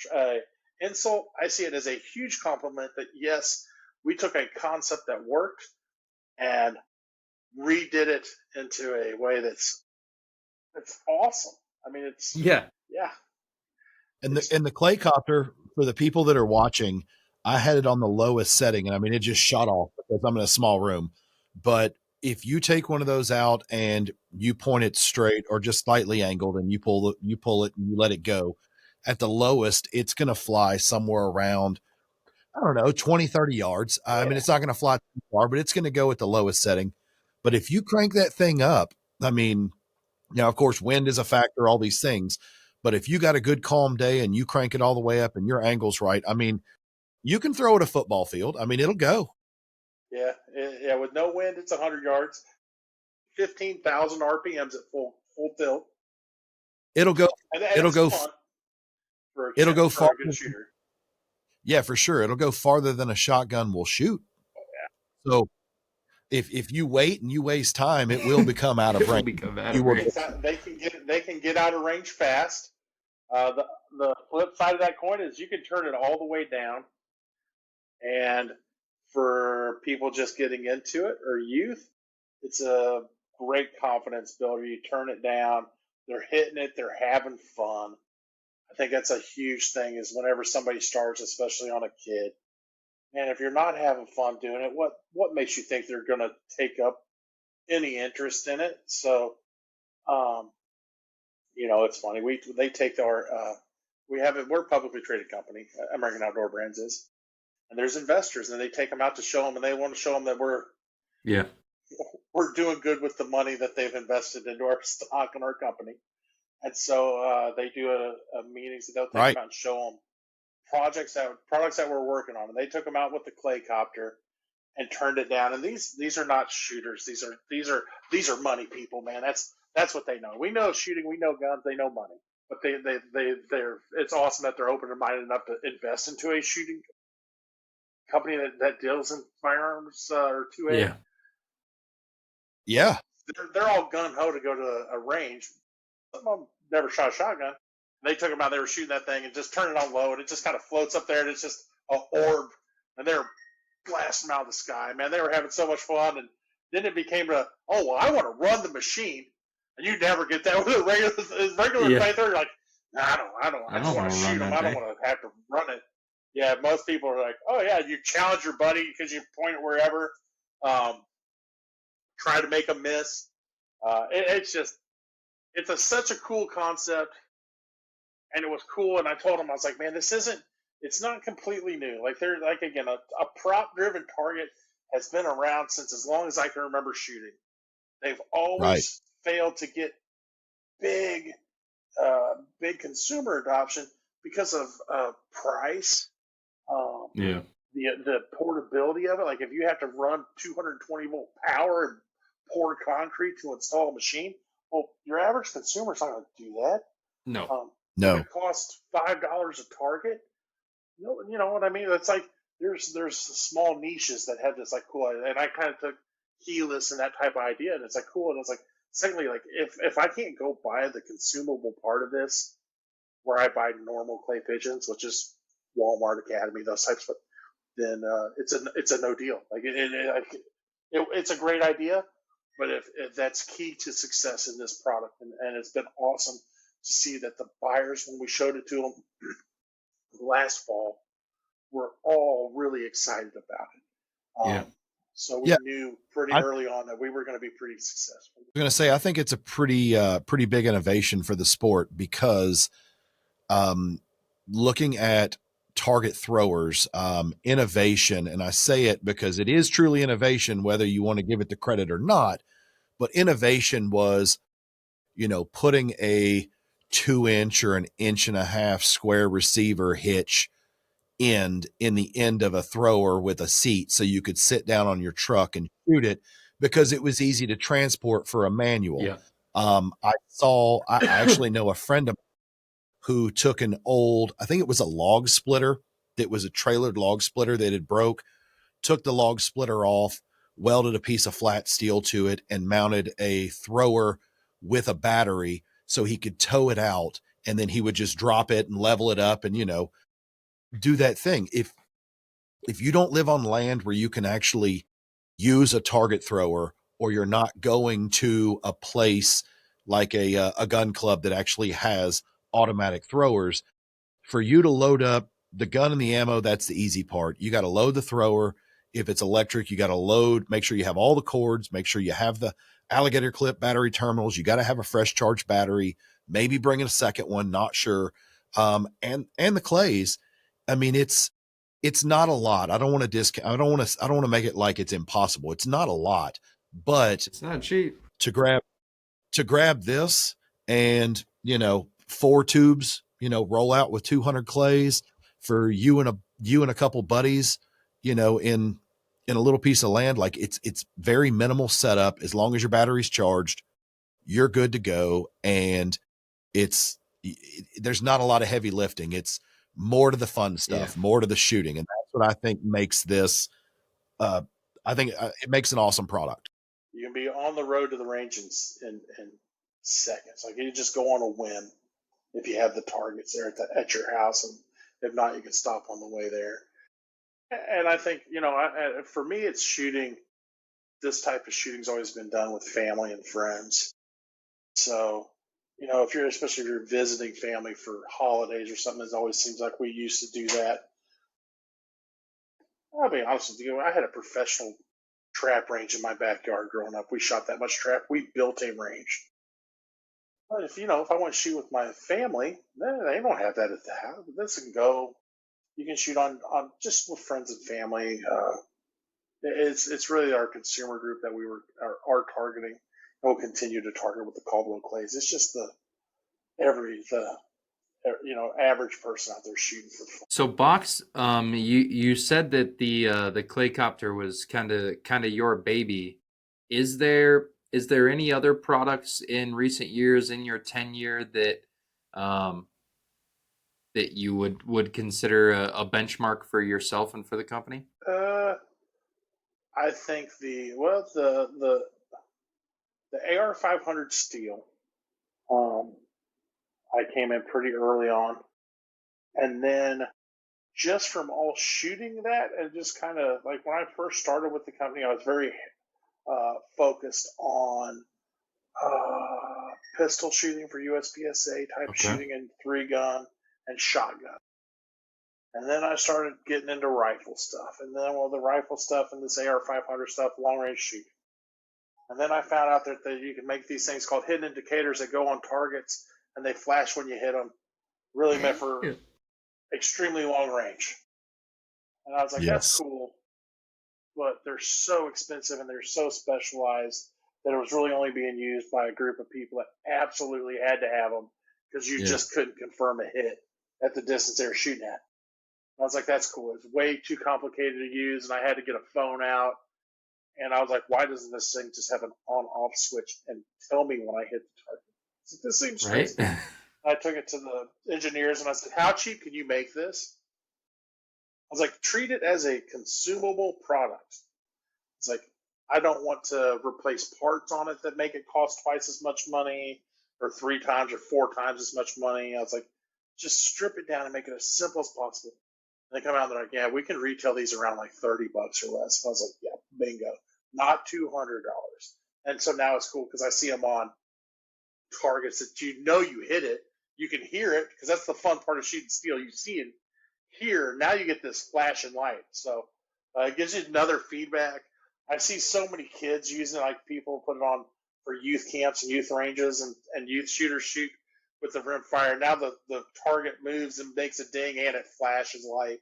insult, I see it as a huge compliment that, yes, we took a concept that worked and redid it into a way that's awesome. I mean, it's yeah. And the Claycopter, for the people that are watching, I had it on the lowest setting, and I mean, it just shot off because I'm in a small room. But if you take one of those out and you point it straight or just slightly angled, and you pull it and you let it go, at the lowest, it's going to fly somewhere around, I don't know, 20, 30 yards. I mean, it's not going to fly too far, but it's going to go at the lowest setting. But if you crank that thing up, I mean, now, of course, wind is a factor, all these things. But if you got a good calm day and you crank it all the way up and your angle's right, I mean, you can throw it a football field. I mean, it'll go. Yeah. With no wind, it's 100 yards, 15,000 RPMs at full tilt. It'll go. It'll go. It'll go far. For a good shooter. Yeah, for sure. It'll go farther than a shotgun will shoot. Oh, yeah. So if you wait and you waste time, it will become out of range. They can get out of range fast. The flip side of that coin is you can turn it all the way down. And for people just getting into it or youth, it's a great confidence builder. You turn it down, they're hitting it, they're having fun. I think that's a huge thing is whenever somebody starts, especially on a kid, man, if you're not having fun doing it, what makes you think they're going to take up any interest in it? So, it's funny. They take we're a publicly traded company, American Outdoor Brands is, and there's investors, and they take them out to show them, and they want to show them that we're doing good with the money that they've invested into our stock and our company. And so they do a meeting, so they'll take them out and show them products that we're working on. And they took them out with the Claycopter and turned it down. And these are not shooters. These are money people, man. That's what they know. We know shooting, we know guns, they know money. But they're it's awesome that they're open-minded enough to invest into a shooting company that deals in firearms or 2A. Yeah. They're all gung-ho to go to a range. Some of them never shot a shotgun. They took them out, they were shooting that thing and just turn it on low, and it just kind of floats up there, and it's just an orb, and they're blasting them out of the sky. Man, they were having so much fun, and then it became I want to run the machine, and you never get that with a regular fighter. You're like, nah, I just want to shoot them. I don't want to have to run it. Yeah, most people are like, oh yeah, you challenge your buddy because you point it wherever, try to make them miss. It's just it's such a cool concept, and it was cool. And I told him, I was like, man, it's not completely new. Like they're like again, a prop driven target has been around since as long as I can remember shooting. They've Right. always failed to get big, big consumer adoption because of price. Um, Yeah. the portability of it. Like if you have to run 220 volt power and pour concrete to install a machine, well, your average consumer's not going to do that. No. If No. it costs $5 a target, you know what I mean? It's like there's small niches that have this like cool, and I kind of took Helix and that type of idea, and it's like cool. And it's like, secondly, like if I can't go buy the consumable part of this, where I buy normal clay pigeons, which is Walmart, Academy, those types, but then it's a no deal. Like it's a great idea, but if that's key to success in this product, and it's been awesome to see that the buyers, when we showed it to them last fall, were all really excited about it. Yeah. So we Yeah. knew pretty I- early on that we were going to be pretty successful. I was going to say, I think it's a pretty big innovation for the sport because looking at target throwers, innovation, and I say it because it is truly innovation, whether you want to give it the credit or not, but innovation was, putting a 2-inch or an 1.5-inch square receiver hitch in the end of a thrower with a seat so you could sit down on your truck and shoot it because it was easy to transport for a manual. Yeah. I actually know a friend of mine who took an old, I think it was a log splitter that was a trailered log splitter that had broke, took the log splitter off, welded a piece of flat steel to it, and mounted a thrower with a battery so he could tow it out, and then he would just drop it and level it up and, do that thing. If you don't live on land where you can actually use a target thrower, or you're not going to a place like a gun club that actually has automatic throwers, for you to load up the gun and the ammo, that's the easy part. You got to load the thrower. If it's electric, you got to make sure you have all the cords, make sure you have the alligator clip battery terminals. You got to have a fresh charged battery, maybe bring in a second one, not sure. And the clays, I mean, it's not a lot. I don't want to discount. I don't want to make it like it's impossible. It's not a lot, but It's not cheap. to grab this and, 4 tubes, roll out with 200 clays for you and a couple buddies, in a little piece of land. Like it's very minimal setup. As long as your battery's charged, you're good to go. And there's not a lot of heavy lifting. It's more to the fun stuff, more to the shooting. And that's what I think makes this, it makes an awesome product. You can be on the road to the range in seconds. Like you just go on a whim if you have the targets there at your house, and if not, you can stop on the way there. And I think for me, it's shooting. This type of shooting's always been done with family and friends. So especially if you're visiting family for holidays or something, it always seems like we used to do that. I'll be honest with you, I had a professional trap range in my backyard growing up. We shot that much trap. We built a range. But if I want to shoot with my family, they don't have that at the house. This can go. You can shoot on just with friends and family. It's really our consumer group that we are targeting, and we'll continue to target with the Caldwell clays. It's just the average person out there shooting for fun. So Box, you said that the Claycopter was kind of your baby. Is there any other products in recent years in your tenure that that you would consider a benchmark for yourself and for the company? I think the AR-500 steel. I came in pretty early on, and then just from all shooting that, and just kind of like when I first started with the company, I was very focused on pistol shooting for USPSA type shooting, and 3-gun and shotgun. And then I started getting into rifle stuff, and then the rifle stuff and this AR-500 stuff, long range shooting. And then I found out that you can make these things called hidden indicators that go on targets and they flash when you hit them. Really meant for extremely long range. And I was like, that's Yes. cool. But they're so expensive and they're so specialized that it was really only being used by a group of people that absolutely had to have them because you just couldn't confirm a hit at the distance they were shooting at. I was like, that's cool. It's way too complicated to use, and I had to get a phone out. And I was like, why doesn't this thing just have an on-off switch and tell me when I hit the target? Like, this seems crazy. I took it to the engineers, and I said, how cheap can you make this? I was like, treat it as a consumable product. It's like, I don't want to replace parts on it that make it cost twice as much money or 3 times or 4 times as much money. I was like, just strip it down and make it as simple as possible. And they come out and they're like, yeah, we can retail these around like $30 or less. And I was like, yeah, bingo. Not $200. And so now it's cool because I see them on targets that you hit it. You can hear it because that's the fun part of shooting steel. You see it here. Now you get this flashing light. So it gives you another feedback. I see so many kids using it, like people put it on for youth camps and youth ranges and youth shooters shoot with the rimfire. Now the target moves and makes a ding and it flashes light.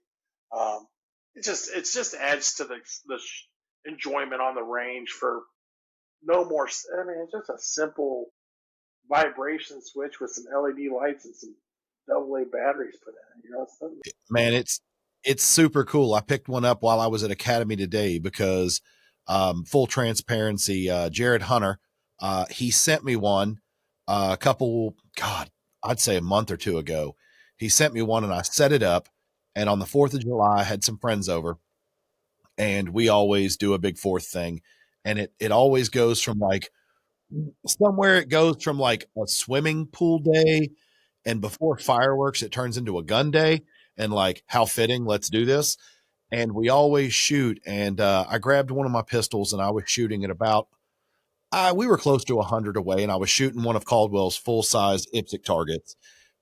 It just adds to the enjoyment on the range for no more. I mean, it's just a simple vibration switch with some LED lights and some AA batteries put in it. Man, it's super cool. I picked one up while I was at Academy today because full transparency, Jared Hunter, he sent me one a couple, I'd say a month or two ago. He sent me one and I set it up. And on the 4th of July, I had some friends over and we always do a big 4th thing. And it always goes from like somewhere it goes from like a swimming pool day and before fireworks, it turns into a gun day and like how fitting, let's do this. And we always shoot. And I grabbed one of my pistols and I was shooting at about, we were close to 100 away and I was shooting one of Caldwell's full-size IPSC targets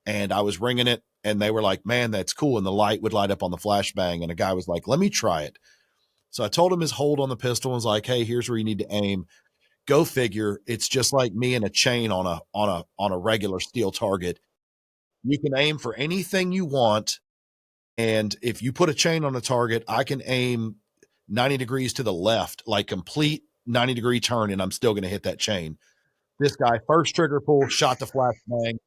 and I was ringing it and they were like, man, that's cool. And the light would light up on the flashbang. And a guy was like, let me try it. So I told him his hold on the pistol and was like, hey, here's where you need to aim. Go figure. It's just like me and a chain on a regular steel target. You can aim for anything you want. And if you put a chain on a target, I can aim 90 degrees to the left, like complete 90-degree turn, and I'm still going to hit that chain. This guy, first trigger pull, shot the flashbang.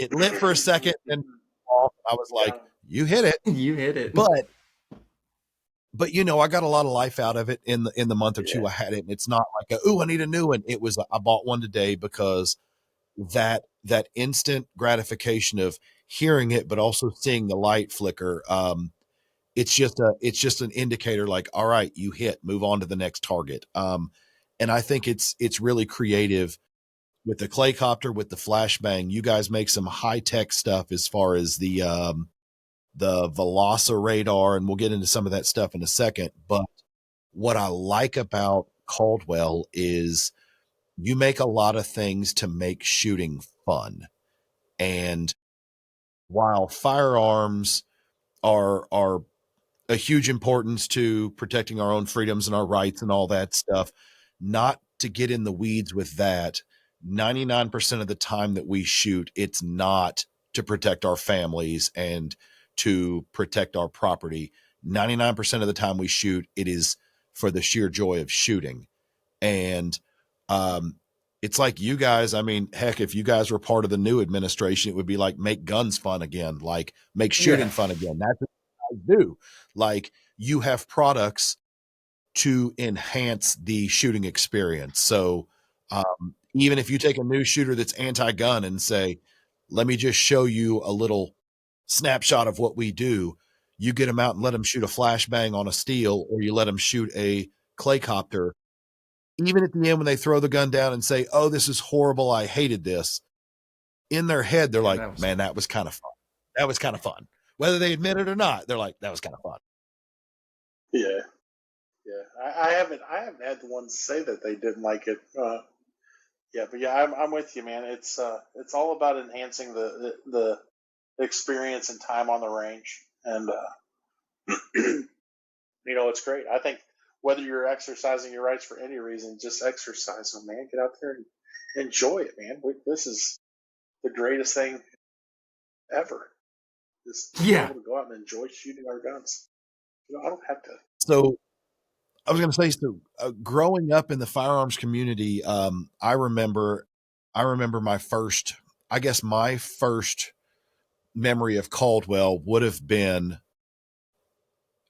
It lit for a second, and off. I was like, you hit it. You hit it. But you know, I got a lot of life out of it in the month or two I had it. And it's not like I need a new one. It was I bought one today because that instant gratification of hearing it, but also seeing the light flicker. It's just an indicator like, all right, you hit, move on to the next target. And I think it's really creative with the Claycopter, with the flashbang. You guys make some high tech stuff as far as the Velosa radar, and we'll get into some of that stuff in a second. But what I like about Caldwell is you make a lot of things to make shooting fun. And while firearms are a huge importance to protecting our own freedoms and our rights and all that stuff, not to get in the weeds with that, 99% of the time that we shoot, it's not to protect our families and to protect our property. 99% of the time we shoot, it is for the sheer joy of shooting. And it's like you guys, I mean, heck, if you guys were part of the new administration, it would be like make guns fun again, like make shooting fun again. That's what you guys do. Like you have products to enhance the shooting experience. So even if you take a new shooter that's anti-gun and say, let me just show you a little snapshot of what we do, you get them out and let them shoot a flashbang on a steel, or you let them shoot a Claycopter. Even at the end, when they throw the gun down and say, oh, this is horrible, I hated this, in their head, they're like, man, that was kind of fun. That was kind of fun. Whether they admit it or not, they're like, that was kind of fun. Yeah. Yeah. I haven't had the ones say that they didn't like it. But I'm with you, man. It's all about enhancing the experience and time on the range. And, it's great. I think whether you're exercising your rights for any reason, just exercise them, man. Get out there and enjoy it, man. This is the greatest thing ever. Just being Yeah. able to go out and enjoy shooting our guns. I don't have to. So I was going to say, growing up in the firearms community, I remember my first memory of Caldwell would have been,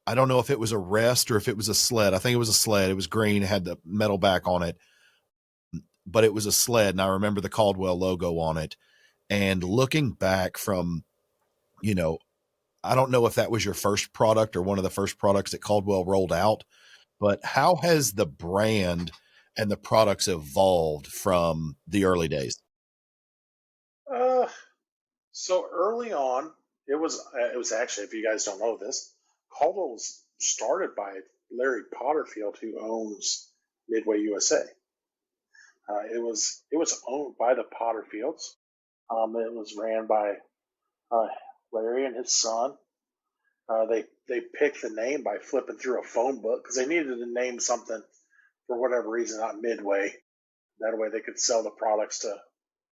I don't know if it was a rest or if it was a sled. I think it was a sled. It was green, it had the metal back on it, but it was a sled. And I remember the Caldwell logo on it. And looking back from, I don't know if that was your first product or one of the first products that Caldwell rolled out, but how has the brand and the products evolved from the early days? So early on, it was actually, if you guys don't know this, Caldwell was started by Larry Potterfield, who owns Midway USA. It was owned by the Potterfields. It was ran by Larry and his son. They picked the name by flipping through a phone book because they needed to name something for whatever reason, not Midway. That way they could sell the products to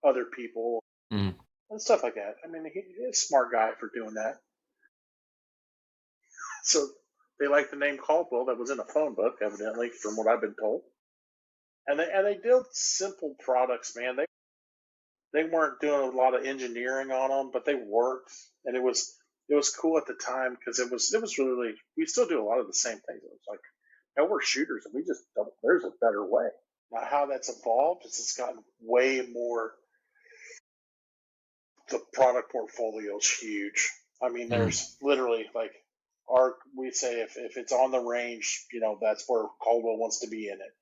other people and stuff like that. I mean, he's a smart guy for doing that. So they liked the name Caldwell that was in a phone book, evidently, from what I've been told. And they did simple products, man. They weren't doing a lot of engineering on them, but they worked, and it was cool at the time because it was really, we still do a lot of the same things. It was like, we're shooters, and we just don't, there's a better way. Now, how that's evolved is it's gotten way more. The product portfolio is huge. I mean, there's literally like we say if it's on the range, that's where Caldwell wants to be in it.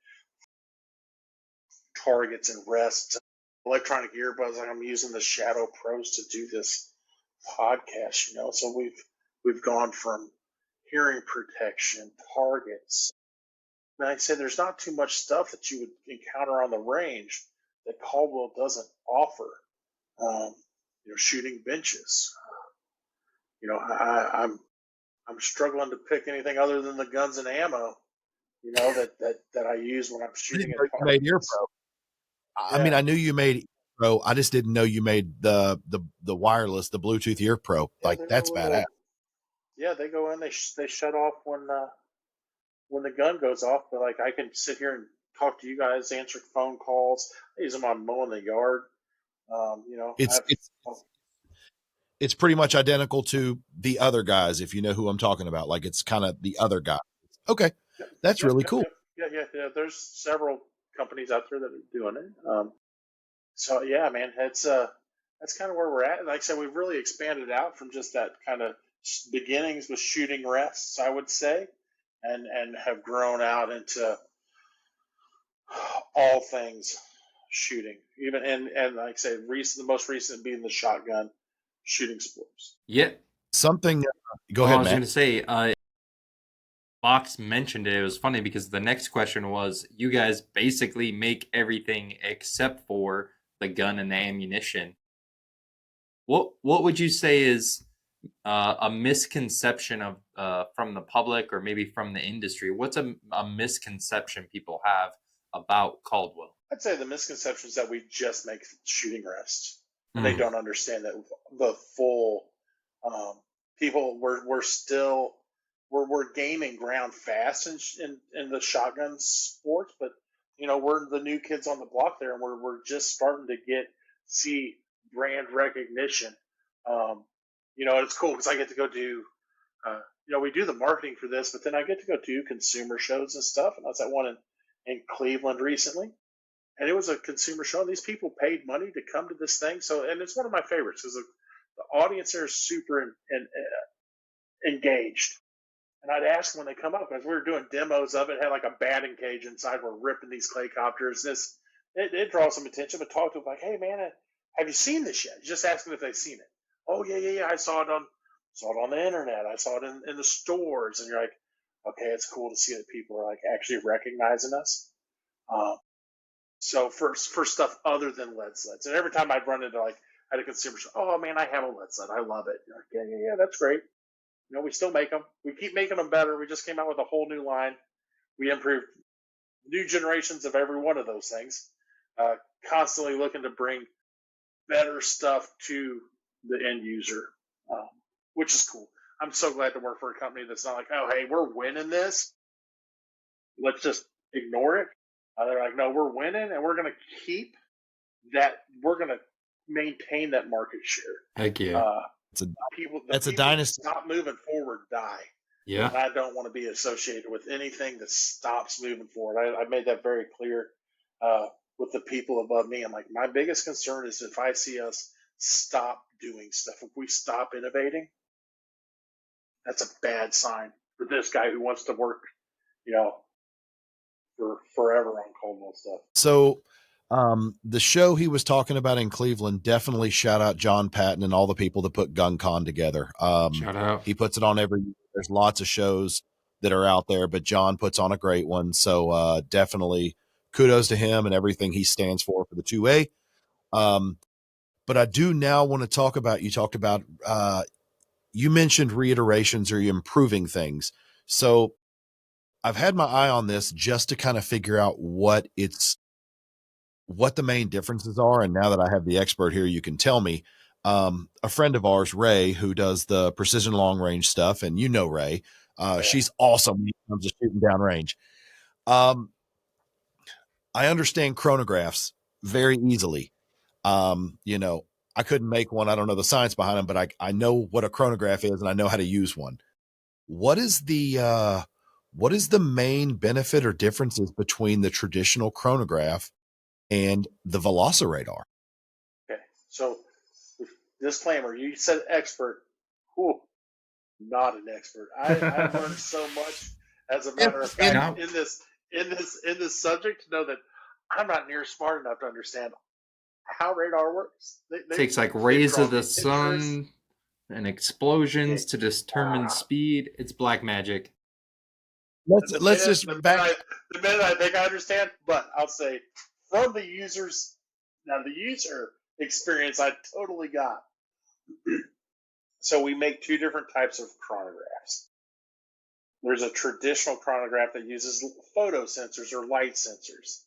Targets and rests, electronic earbuds. Like I'm using the Shadow Pros to do this podcast, So we've gone from hearing protection, targets. And I say there's not too much stuff that you would encounter on the range that Caldwell doesn't offer. Shooting benches. I'm struggling to pick anything other than the guns and ammo. That I use when I'm shooting at targets. You made Ear Pro. I mean, I knew you made Ear Pro. I just didn't know you made the wireless, the Bluetooth Ear Pro. Like that's badass. Yeah, they go in. They shut off when the gun goes off. But like I can sit here and talk to you guys, answer phone calls. I use them on mowing the yard. It's pretty much identical to the other guys, if you know who I'm talking about. Like it's kind of the other guy. Okay, that's really cool. Yeah. There's several companies out there that are doing it. So yeah, man, that's kind of where we're at. Like I said, we've really expanded out from just that kind of beginnings with shooting rests, I would say, and have grown out into all things shooting, even and like I say, the most recent being the shotgun shooting sports. Yeah. Something. Go ahead, I was Matt. going to say, Fox mentioned it. It was funny because the next question was, you guys basically make everything except for the gun and the ammunition. What would you say is a misconception of from the public or maybe from the industry? What's a misconception people have about Caldwell? I'd say the misconception is that we just make shooting rests. And they don't understand that the full people we're gaining ground fast in the shotgun sports, but we're the new kids on the block there, and we're just starting to see brand recognition. It's cool because I get to go do we do the marketing for this, but then I get to go do consumer shows and stuff. And I was at one in Cleveland recently. And it was a consumer show. These people paid money to come to this thing. And it's one of my favorites because the audience there is super engaged. And I'd ask them when they come up, because we were doing demos of it, had like a batting cage inside. We're ripping these Claycopters. It draws some attention, but talk to them like, hey, man, have you seen this yet? Just asking if they've seen it. Oh, yeah. I saw it on the internet. I saw it in the stores. And you're like, okay, it's cool to see that people are like actually recognizing us. So for stuff other than lead sleds, and every time I'd run into at a consumer show, oh man, I have a lead sled, I love it. Like, yeah, that's great. We still make them. We keep making them better. We just came out with a whole new line. we improve new generations of every one of those things, constantly looking to bring better stuff to the end user, which is cool. I'm so glad to work for a company that's not like, oh, hey, we're winning this, let's just ignore it. They're like, no, we're winning, and we're going to keep that. We're going to maintain that market share. Heck yeah. That's a dynasty. Stop moving forward, die. Yeah. And I don't want to be associated with anything that stops moving forward. I made that very clear with the people above me. I'm like, my biggest concern is if I see us stop doing stuff, if we stop innovating, that's a bad sign for this guy who wants to work, for forever on Caldwell stuff. So the show he was talking about in Cleveland, definitely shout out John Patton and all the people that put GunCon together. Shout out. He puts it on every year. There's lots of shows that are out there, but John puts on a great one. So definitely kudos to him and everything he stands for the 2A. But I do now want to talk about, you talked about, you mentioned reiterations or you improving things. So I've had my eye on this just to kind of figure out what the main differences are. And now that I have the expert here, you can tell me. A friend of ours, Ray, who does the precision long range stuff, and Ray, she's awesome when it comes to shooting down range. I understand chronographs very easily. I couldn't make one. I don't know the science behind them, but I know what a chronograph is and I know how to use one. What is the main benefit or differences between the traditional chronograph and the Velociradar? Okay, so disclaimer: you said expert. Whew, not an expert. I've learned so much, as a matter of fact, in this subject, to know that I'm not near smart enough to understand how radar works. It takes like rays of the sun and explosions to determine speed. It's black magic. Let's just back. The minute I think I understand, but I'll say from the user experience, I totally got. So we make two different types of chronographs. There's a traditional chronograph that uses photo sensors or light sensors.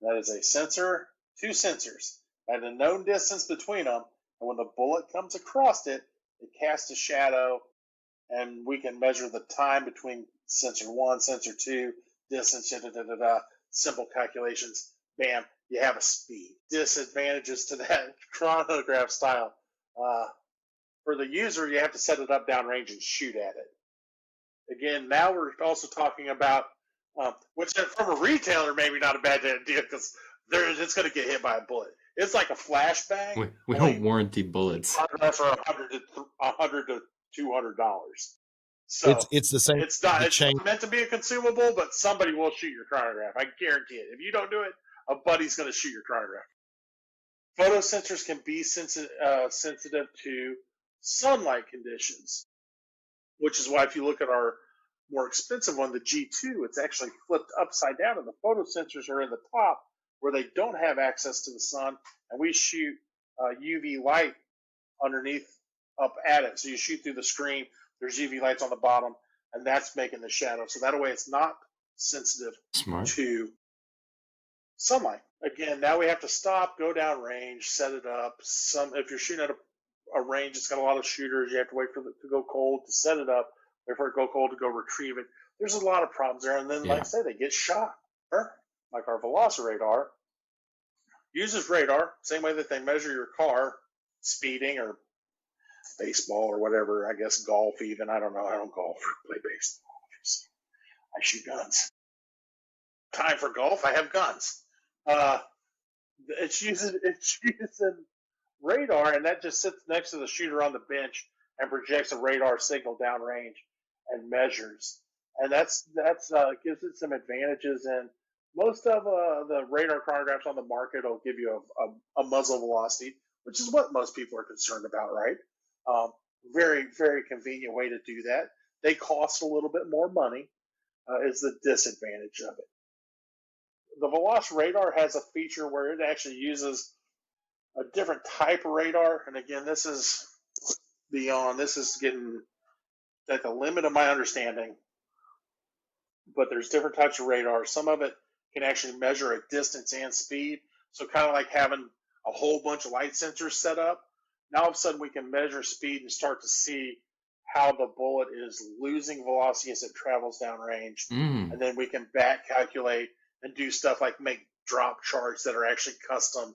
That is a sensor, two sensors at a known distance between them, and when the bullet comes across it, it casts a shadow, and we can measure the time between sensor one, sensor two, distance, simple calculations. Bam, you have a speed. Disadvantages to that chronograph style. For the user, you have to set it up downrange and shoot at it. Again, now we're also talking about, which from a retailer, maybe not a bad idea because it's going to get hit by a bullet. It's like a flashbang. We don't warranty bullets. For $100 to $200. So it's the same. It's not meant to be a consumable, but somebody will shoot your chronograph. I guarantee it. If you don't do it, a buddy's going to shoot your chronograph. Photo sensors can be sensitive to sunlight conditions, which is why if you look at our more expensive one, the G2, it's actually flipped upside down, and the photo sensors are in the top where they don't have access to the sun, and we shoot UV light underneath up at it. So you shoot through the screen, there's UV lights on the bottom, and that's making the shadow. So that way it's not sensitive to sunlight. Again, now we have to stop, go down range, set it up. If you're shooting at a range that's got a lot of shooters, you have to wait for it to go cold to set it up, wait for it to go cold to go retrieve it. There's a lot of problems there. And then, like I say, they get shot. Like our Velociradar uses radar, same way that they measure your car speeding or baseball or whatever, I guess golf even. I don't know. I don't golf, play baseball. I shoot guns. Time for golf, I have guns. It's using radar, and that just sits next to the shooter on the bench and projects a radar signal downrange and measures. And that's gives it some advantages. And most of the radar chronographs on the market will give you a muzzle velocity, which is what most people are concerned about, right? Very, very convenient way to do that. They cost a little bit more money, is the disadvantage of it. The Velociradar has a feature where it actually uses a different type of radar. And again, this is getting at the limit of my understanding. but there's different types of radar. Some of it can actually measure a distance and speed. So kind of like having a whole bunch of light sensors set up. Now all of a sudden we can measure speed and start to see how the bullet is losing velocity as it travels downrange. Mm. And then we can back calculate and do stuff like make drop charts that are actually custom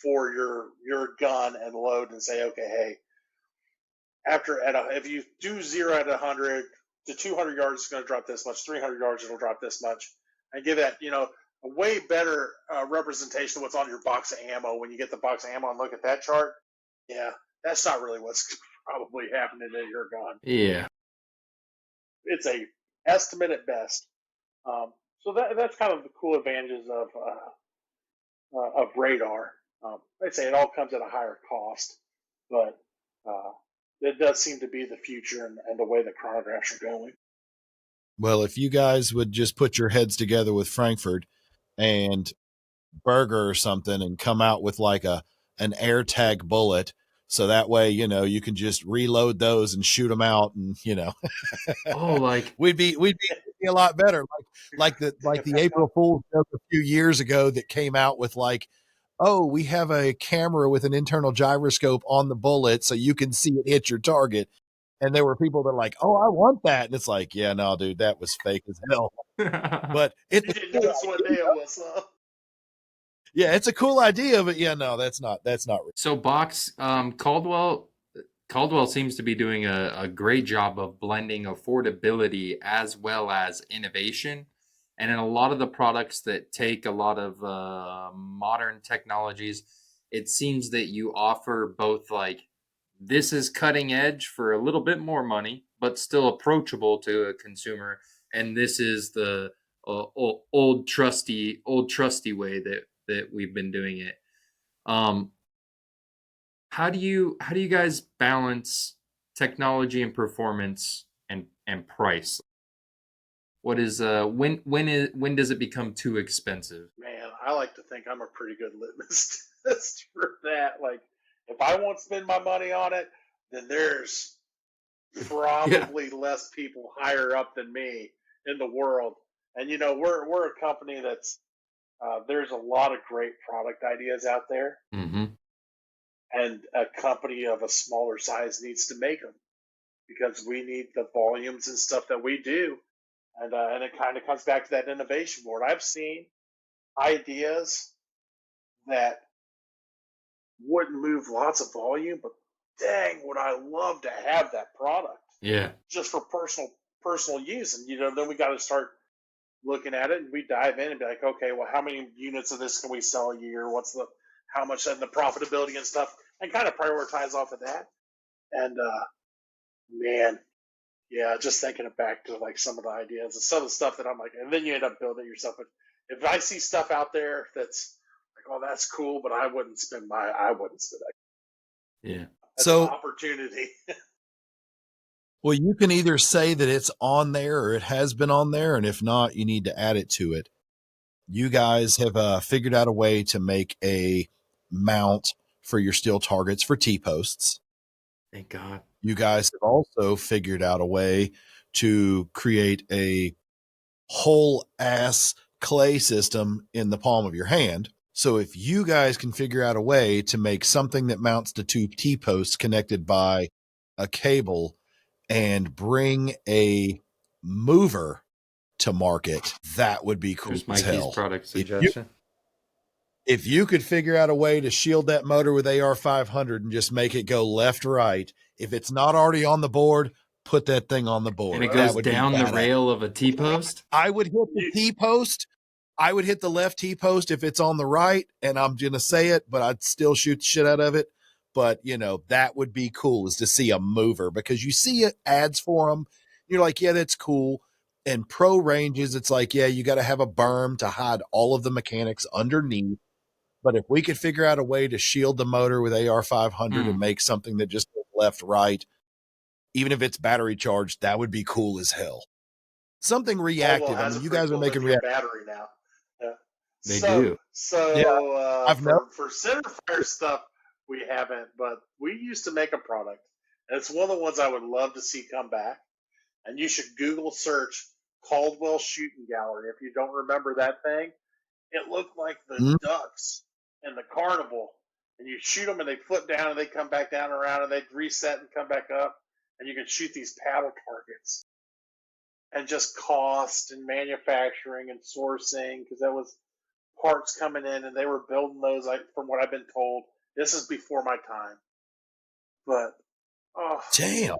for your gun and load and say, okay, hey, if you do 0 at 100 to 200 yards, it's going to drop this much. 300 yards, it'll drop this much, and give that a way better representation of what's on your box of ammo. When you get the box of ammo and look at that chart, yeah, that's not really what's probably happening to your gun. Yeah, it's a estimate at best. So that's kind of the cool advantages of radar. I'd say it all comes at a higher cost, but it does seem to be the future and the way that chronographs are going. Well, if you guys would just put your heads together with Frankfurt and Burger or something and come out with like an AirTag bullet, so that way you can just reload those and shoot them out, and we'd be a lot better. Like the April Fool's joke a few years ago that came out with like, oh, we have a camera with an internal gyroscope on the bullet so you can see it hit your target. And there were people that were like, oh, I want that. And it's like, yeah, no, dude, that was fake as hell. But it's yeah, it's a cool idea, but yeah, no, that's not real. So Box, Caldwell seems to be doing a great job of blending affordability as well as innovation. And in a lot of the products that take a lot of modern technologies, it seems that you offer both like, this is cutting edge for a little bit more money, but still approachable to a consumer. And this is the old trusty way that we've been doing it. How do you guys balance technology and performance and price? What is when does it become too expensive? Man, I like to think I'm a pretty good litmus test for that. Like, if I won't spend my money on it, then there's probably less people higher up than me in the world. And we're a company that's there's a lot of great product ideas out there, and a company of a smaller size needs to make them because we need the volumes and stuff that we do. And it kind of comes back to that innovation board. I've seen ideas that wouldn't move lots of volume, but dang, would I love to have that product. Yeah. Just for personal use. And then we got to start looking at it, and we dive in and be like, okay, well, how many units of this can we sell a year? How much and the profitability and stuff, and kind of prioritize off of that. And man, yeah, just thinking it back to like some of the ideas and some of the stuff that I'm like, and then you end up building it yourself. But if I see stuff out there that's like, oh, that's cool, but I wouldn't spend that. Yeah. That's an opportunity. Well, you can either say that it's on there or it has been on there, and if not, you need to add it to it. You guys have figured out a way to make a mount for your steel targets for T-posts. Thank God. You guys have also figured out a way to create a whole ass clay system in the palm of your hand. So if you guys can figure out a way to make something that mounts to two T-posts connected by a cable and bring a mover to market, that would be cool. There's Mikey's product suggestion. If you could figure out a way to shield that motor with AR-500 and just make it go left, right, if it's not already on the board, put that thing on the board. And it goes down the rail of a T-post? I would hit the T-post. I would hit the left T-post if it's on the right, and I'm going to say it, but I'd still shoot the shit out of it. But, that would be cool, is to see a mover, because you see ads for them. You're like, yeah, that's cool. And pro ranges, it's like, yeah, you got to have a berm to hide all of the mechanics underneath. But if we could figure out a way to shield the motor with AR-500 and make something that just goes left, right, even if it's battery charged, that would be cool as hell. Something reactive. I mean, you guys are making reactive battery now. Yeah. They do. So yeah, for centerfire stuff, we haven't, but we used to make a product. And it's one of the ones I would love to see come back. And you should Google search Caldwell Shooting Gallery. If you don't remember that thing, it looked like the Mm. ducks in the carnival. And you shoot them and they flip down and they come back down around and they reset and come back up. And you can shoot these paddle targets. And just cost and manufacturing and sourcing, because that was parts coming in and they were building those, like, from what I've been told. This is before my time. But, oh, Damn.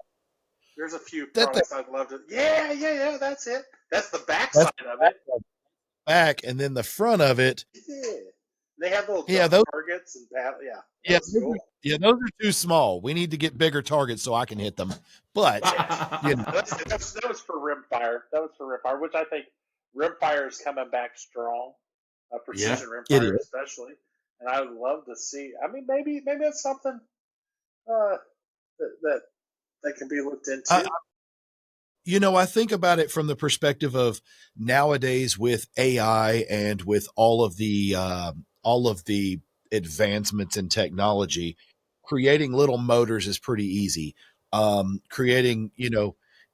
there's a few That products I'd love to. Yeah, that's it. That's the backside that's of it. back, and then the front of it. Yeah. They have little Yeah, duck those. targets and paddle. Yeah, Yeah, that's cool. those are too small. We need to get bigger targets so I can hit them. But you know, That was for rimfire. That was for rimfire, which I think rimfire is coming back strong. Precision it rimfire, is. especially. And I would love to see. I mean, maybe it's something that can be looked into. I think about it from the perspective of nowadays with AI and with all of the advancements in technology, creating little motors is pretty easy. Creating,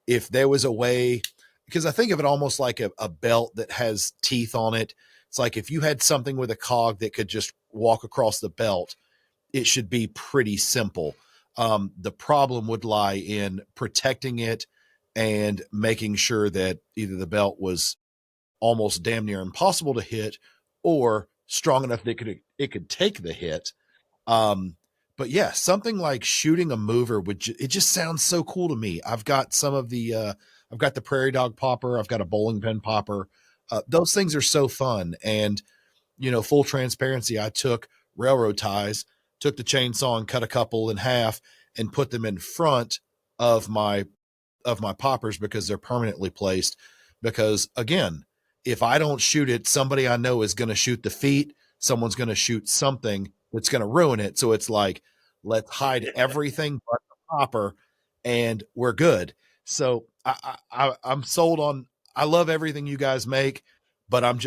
if there was a way, because I think of it almost like a belt that has teeth on it. It's like if you had something with a cog that could just walk across the belt, it should be pretty simple. The problem would lie in protecting it and making sure that either the belt was almost damn near impossible to hit or strong enough that it could take the hit. But yeah, something like shooting a mover it just sounds so cool to me. I've got I've got the prairie dog popper. I've got a bowling pin popper. Those things are so fun. And, full transparency, I took railroad ties, took the chainsaw and cut a couple in half and put them in front of my poppers because they're permanently placed. Because again, if I don't shoot it, somebody I know is going to shoot the feet. Someone's going to shoot something that's going to ruin it. So it's like, let's hide everything but the popper and we're good. So I'm sold on, I love everything you guys make, but I'm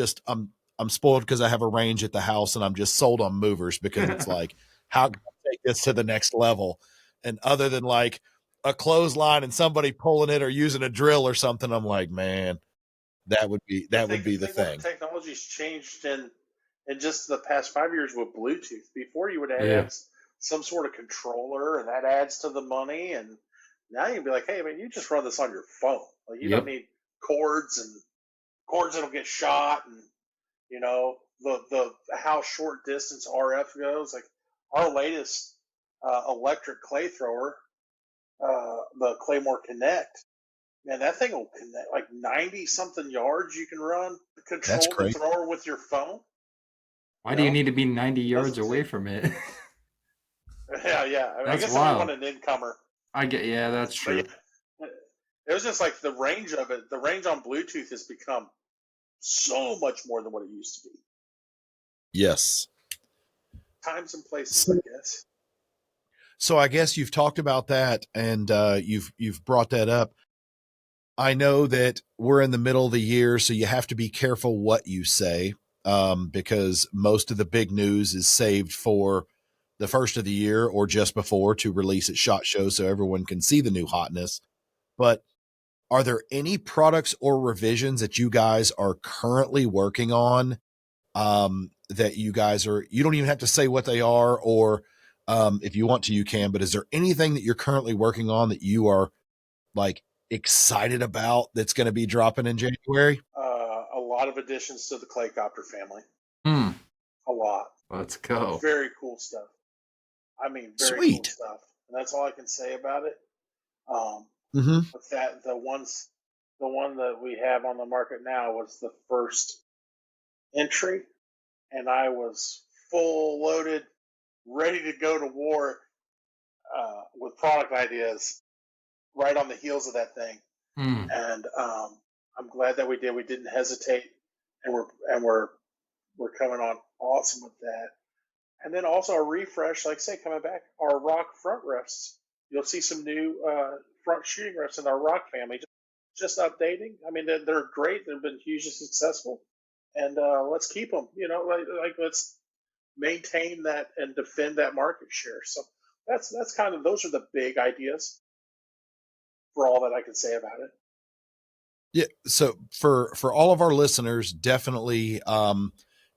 spoiled because I have a range at the house and I'm just sold on movers because it's like, how can I take this to the next level? And other than like a clothesline and somebody pulling it or using a drill or something, I'm like, man, that would be the Think what thing. the technology's changed in just the past 5 years with Bluetooth. Before you would Yeah. have some sort of controller, and that adds to the money. And now you can be like, hey, man, you just run this on your phone. Like, you don't need cords that'll get shot, and the how short distance RF goes. Like our latest electric clay thrower, the Claymore Connect. Man, that thing will connect like 90 something yards. You can run That's control the great. thrower with your phone. Why do you need to be 90 yards away from it? Yeah. I mean, I That's guess wild. if you want an incomer. Yeah, that's true. But it was just like the range of it. The range on Bluetooth has become so much more than what it used to be. Yes. Times and places, I guess. So I guess you've talked about that and you've brought that up. I know that we're in the middle of the year, so you have to be careful what you say, because most of the big news is saved for the first of the year or just before to release at SHOT Show so everyone can see the new hotness. But are there any products or revisions that you guys are currently working on, that you don't even have to say what they are, or if you want to, you can, but is there anything that you're currently working on that you are like excited about that's going to be dropping in January? A lot of additions to the Claycopter family. A lot. Let's go. Very cool stuff. I mean, very Sweet. cool stuff. And that's all I can say about it. With that, the one that we have on the market now was the first entry, and I was full loaded, ready to go to war with product ideas right on the heels of that thing. And I'm glad that we did. We didn't hesitate, and we're coming on awesome with that. And then also a refresh, like I say, coming back, our rock front rests. You'll see some new front shooting rests in our rock family. Just updating. I mean, they're great. They've been hugely successful, and let's keep them. Like let's maintain that and defend that market share. So that's kind of, those are the big ideas for all that I can say about it. Yeah. So for all of our listeners, definitely,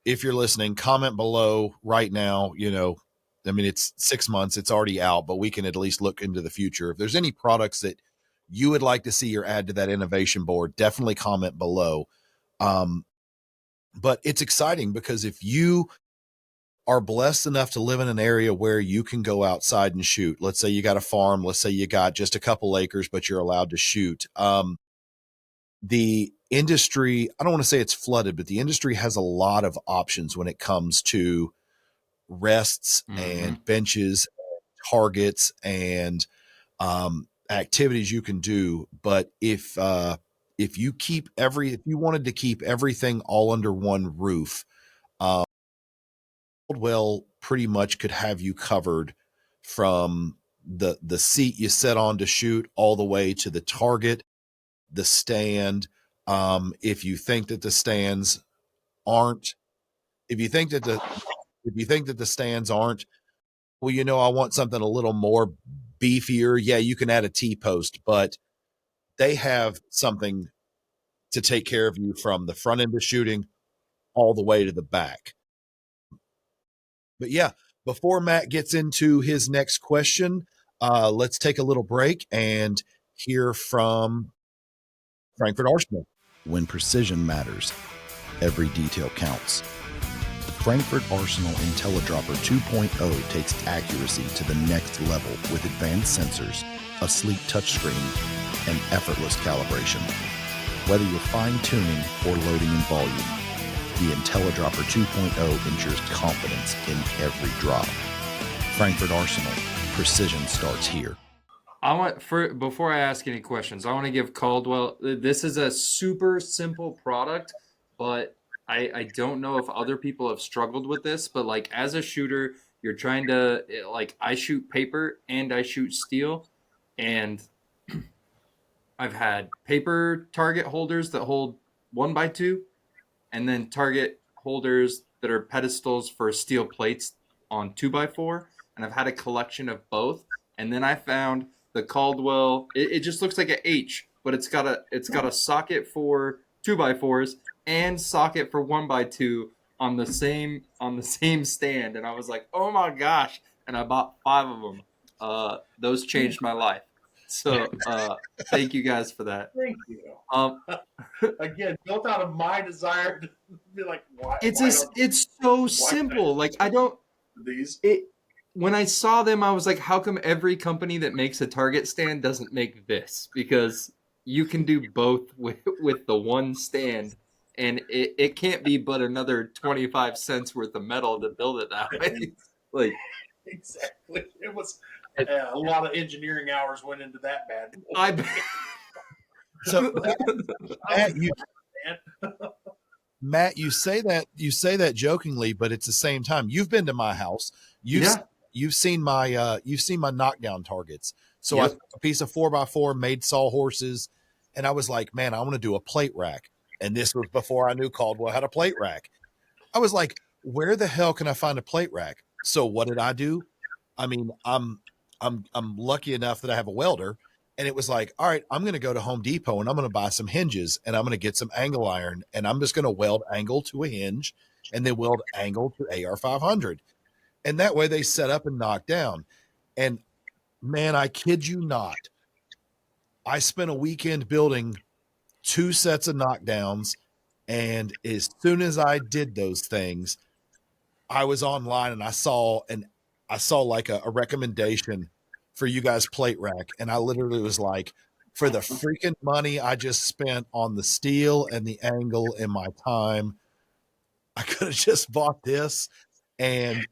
if you're listening, comment below right now. I mean, it's 6 months, it's already out, but we can at least look into the future. If there's any products that you would like to see or add to that innovation board, definitely comment below. But it's exciting because if you are blessed enough to live in an area where you can go outside and shoot, let's say you got a farm, let's say you got just a couple acres, but you're allowed to shoot. The industry, I don't want to say it's flooded, but the industry has a lot of options when it comes to rests and benches, targets, and activities you can do. But if you wanted to keep everything all under one roof, Caldwell pretty much could have you covered from the seat you set on to shoot all the way to the target, the stand. If you think that the stands aren't, if you think that the stands aren't, well, I want something a little more beefier. Yeah, you can add a T-post, but they have something to take care of you from the front end of shooting all the way to the back. But yeah, before Matt gets into his next question, let's take a little break and hear from Frankfurt Arsenal. When precision matters, every detail counts. The Frankfurt Arsenal IntelliDropper 2.0 takes accuracy to the next level with advanced sensors, a sleek touchscreen, and effortless calibration. Whether you're fine-tuning or loading in volume, the IntelliDropper 2.0 ensures confidence in every drop. Frankfurt Arsenal, precision starts here. Before I ask any questions, I want to give Caldwell, this is a super simple product, but I don't know if other people have struggled with this, but like as a shooter, you're trying to, like, I shoot paper and I shoot steel, and I've had paper target holders that hold 1x2, and then target holders that are pedestals for steel plates on 2x4, and I've had a collection of both. And then I found the Caldwell. It just looks like an H, but it's got a socket for 2x4s and socket for 1x2 on the same stand. And I was like, oh my gosh! And I bought 5 of them. Those changed my life. So thank you guys for that. Thank you. Again, built out of my desire to be like, why? It's so simple. Like, I don't. When I saw them, I was like, how come every company that makes a target stand doesn't make this? Because you can do both with the one stand, and it can't be but another 25 cents worth of metal to build it that way. Like, exactly. It was a lot of engineering hours went into that bad boy. I bet. So Matt, you say that jokingly, but it's the same time. You've been to my house. You've seen my knockdown targets. So I took a piece of 4x4, made sawhorses, and I was like, man, I want to do a plate rack. And this was before I knew Caldwell had a plate rack. I was like, where the hell can I find a plate rack? So what did I do? I mean, I'm lucky enough that I have a welder, and it was like, all right, I'm going to go to Home Depot and I'm going to buy some hinges, and I'm going to get some angle iron, and I'm just going to weld angle to a hinge and then weld angle to AR 500. And that way they set up and knock down. And man, I kid you not, I spent a weekend building 2 sets of knockdowns. And as soon as I did those things, I was online and I saw like a recommendation for you guys plate rack. And I literally was like, for the freaking money I just spent on the steel and the angle and my time, I could have just bought this. And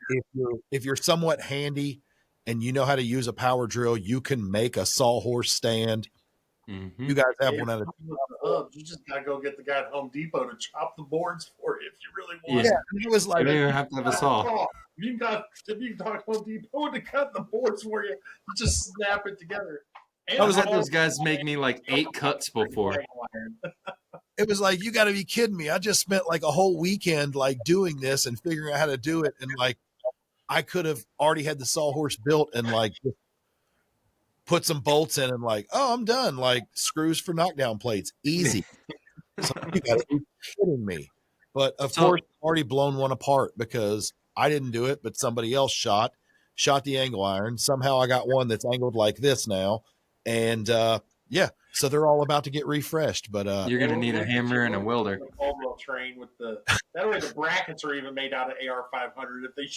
if you're somewhat handy and you know how to use a power drill, you can make a sawhorse stand. Mm-hmm. You guys have one out of you just gotta go get the guy at Home Depot to chop the boards for you if you really want. Yeah, it was like you don't have to have a saw. You got Home Depot to cut the boards for you. You just snap it together. I was like, those guys make me like 8 cuts before. It was like, you got to be kidding me. I just spent like a whole weekend like doing this and figuring out how to do it. And like, I could have already had the sawhorse built and like put some bolts in and like, oh, I'm done. Like screws for knockdown plates. Easy. So you gotta be kidding me. But of course, I've already blown one apart because I didn't do it, but somebody else shot the angle iron. Somehow I got one that's angled like this now. And yeah, so they're all about to get refreshed. But you're gonna need a hammer and a welder. The Caldwell train with that way the brackets are even made out of AR-500. If they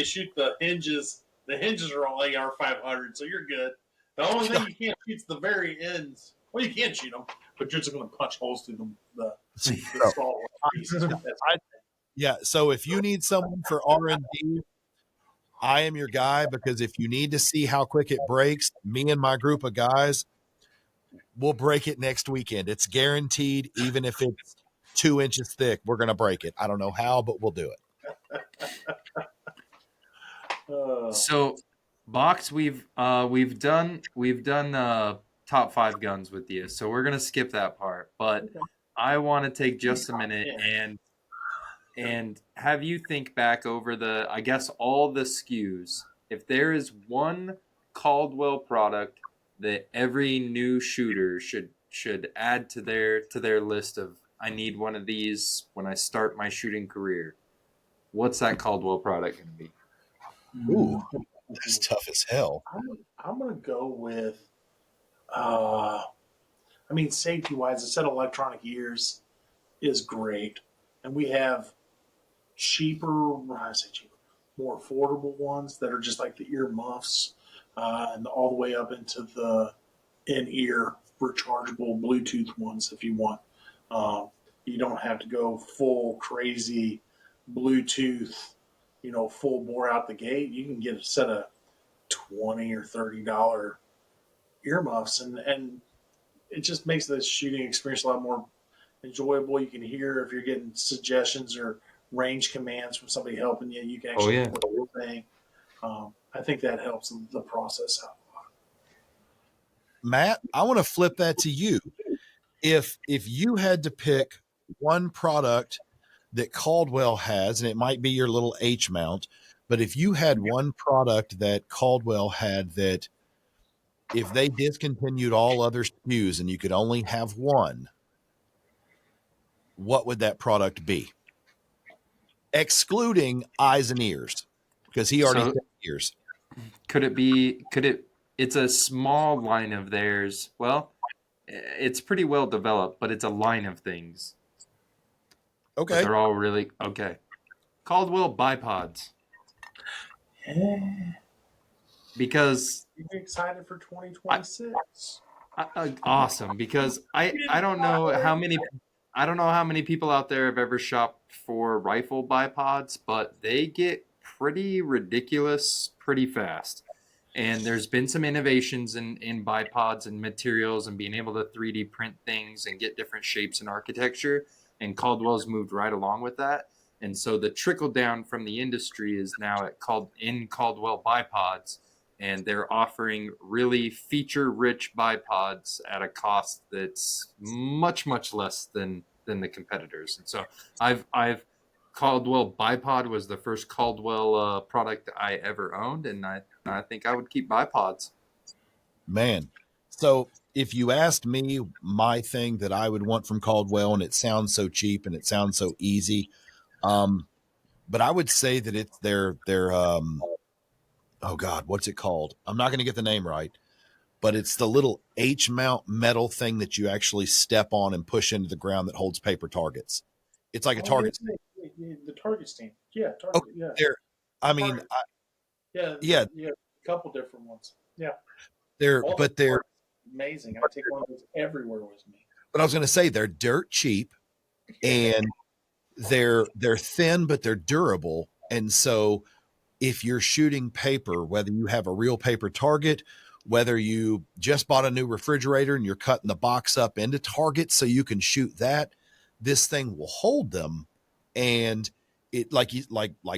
shoot the hinges are all AR-500, so you're good. The only thing you can't shoot is the very ends. Well, you can shoot them, but you're just going to punch holes through the stall pieces. Yeah, so if you need someone for R&D, I am your guy, because if you need to see how quick it breaks, me and my group of guys, we'll break it next weekend. It's guaranteed. Even if it's 2 inches thick, we're going to break it. I don't know how, but we'll do it. So, Box, we've done top 5 guns with you, so we're gonna skip that part. But okay. I want to take just a minute and have you think back over all the SKUs. If there is one Caldwell product that every new shooter should add to their list of, I need one of these when I start my shooting career, what's that Caldwell product going to be? Ooh, that's tough as hell. I'm going to go with, safety-wise, a set of electronic ears is great. And we have more affordable ones that are just like the ear muffs, and all the way up into the in-ear rechargeable Bluetooth ones if you want. You don't have to go full crazy Bluetooth, full bore out the gate. You can get a set of $20 or $30 earmuffs, and it just makes the shooting experience a lot more enjoyable. You can hear if you're getting suggestions or range commands from somebody helping you. You can actually do the whole thing. I think that helps the process out a lot. Matt, I want to flip that to you. If you had to pick one product that Caldwell has, and it might be your little H mount, but if you had one product that Caldwell had that if they discontinued all other SKUs and you could only have one, what would that product be? Excluding eyes and ears, because he already said ears. It's a small line of theirs. Well, it's pretty well developed, but it's a line of things. Okay. But they're all really okay. Caldwell bipods. Because you're excited for 2026. Awesome, because I don't know how many people out there have ever shopped for rifle bipods, but they get pretty ridiculous pretty fast. And there's been some innovations in bipods and materials and being able to 3D print things and get different shapes and architecture. And Caldwell's moved right along with that. And so the trickle down from the industry is now in Caldwell bipods. And they're offering really feature-rich bipods at a cost that's much, much less than the competitors. And so I've Caldwell bipod was the first Caldwell product I ever owned, and I think I would keep bipods. Man, so if you asked me my thing that I would want from Caldwell, and it sounds so cheap and it sounds so easy, but I would say that it's their oh God, what's it called? I'm not going to get the name right, but it's the little H-mount metal thing that you actually step on and push into the ground that holds paper targets. It's like a target stand. The target stand. Yeah, target. Okay, yeah. Yeah, a couple different ones. Yeah. They're amazing. I take one of those everywhere with me. But I was going to say they're dirt cheap, and they're thin, but they're durable. And so if you're shooting paper, whether you have a real paper target, whether you just bought a new refrigerator and you're cutting the box up into targets so you can shoot that, this thing will hold them. And it, like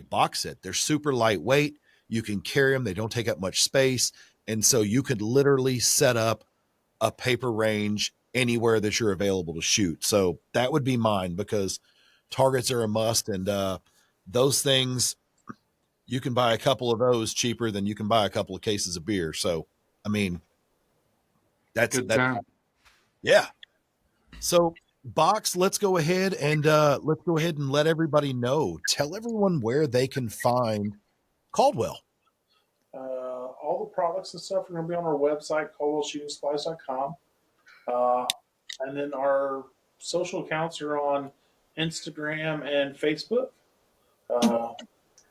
Box said, they're super lightweight. You can carry them. They don't take up much space. And so you could literally set up a paper range anywhere that you're available to shoot. So that would be mine, because targets are a must. And those things, you can buy a couple of those cheaper than you can buy a couple of cases of beer. So I mean, that's Good time. yeah. So Box, let's go ahead and let everybody know. Tell everyone where they can find Caldwell. All the products and stuff are going to be on our website, caldwellshootingsupplies.com. And then our social accounts are on Instagram and Facebook.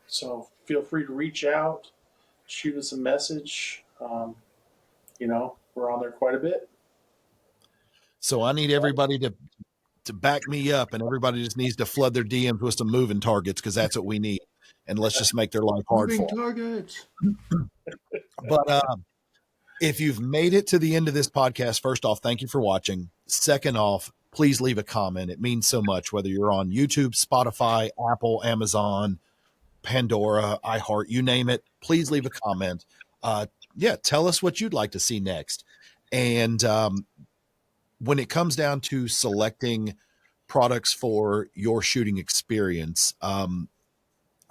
So feel free to reach out, shoot us a message. We're on there quite a bit. So I need everybody to back me up, and everybody just needs to flood their DMs with some moving targets, because that's what we need. And let's just make their life hard Moving for them. targets. But if you've made it to the end of this podcast, first off, thank you for watching. Second off, please leave a comment. It means so much, whether you're on YouTube, Spotify, Apple, Amazon, Pandora, iHeart, you name it. Please leave a comment. Tell us what you'd like to see next. And when it comes down to selecting products for your shooting experience,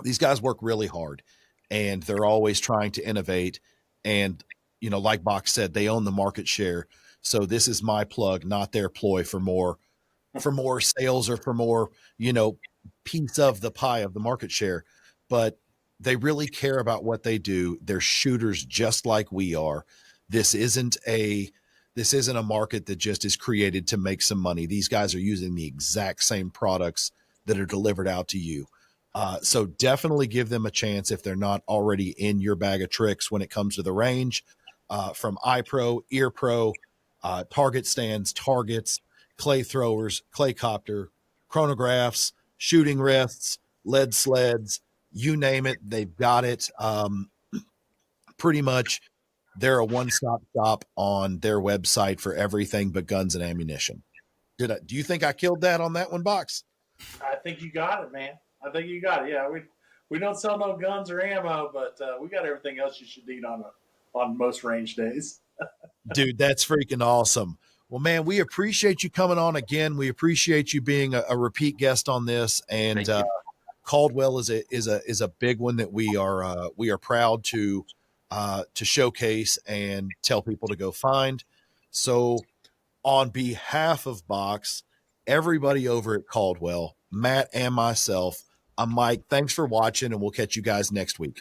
these guys work really hard, and they're always trying to innovate. And, like Box said, they own the market share. So this is my plug, not their ploy for more sales or for more, piece of the pie of the market share. But they really care about what they do. They're shooters just like we are. This isn't a market that just is created to make some money. These guys are using the exact same products that are delivered out to you. So definitely give them a chance if they're not already in your bag of tricks when it comes to the range. From eye pro, ear pro, target stands, targets, clay throwers, Claycopter, chronographs, shooting wrists, lead sleds, you name it, they've got it. Pretty much they're a one-stop shop on their website for everything but guns and ammunition. Do you think I killed that on that one, Box? I think you got it, man. I think you got it. Yeah, we don't sell no guns or ammo, but we got everything else you should need on most range days. Dude, that's freaking awesome. Well, man, we appreciate you coming on again. We appreciate you being a repeat guest on this. And Caldwell is a big one that we are proud to showcase and tell people to go find. So on behalf of Box, everybody over at Caldwell, Matt and myself, I'm Mike. Thanks for watching, and we'll catch you guys next week.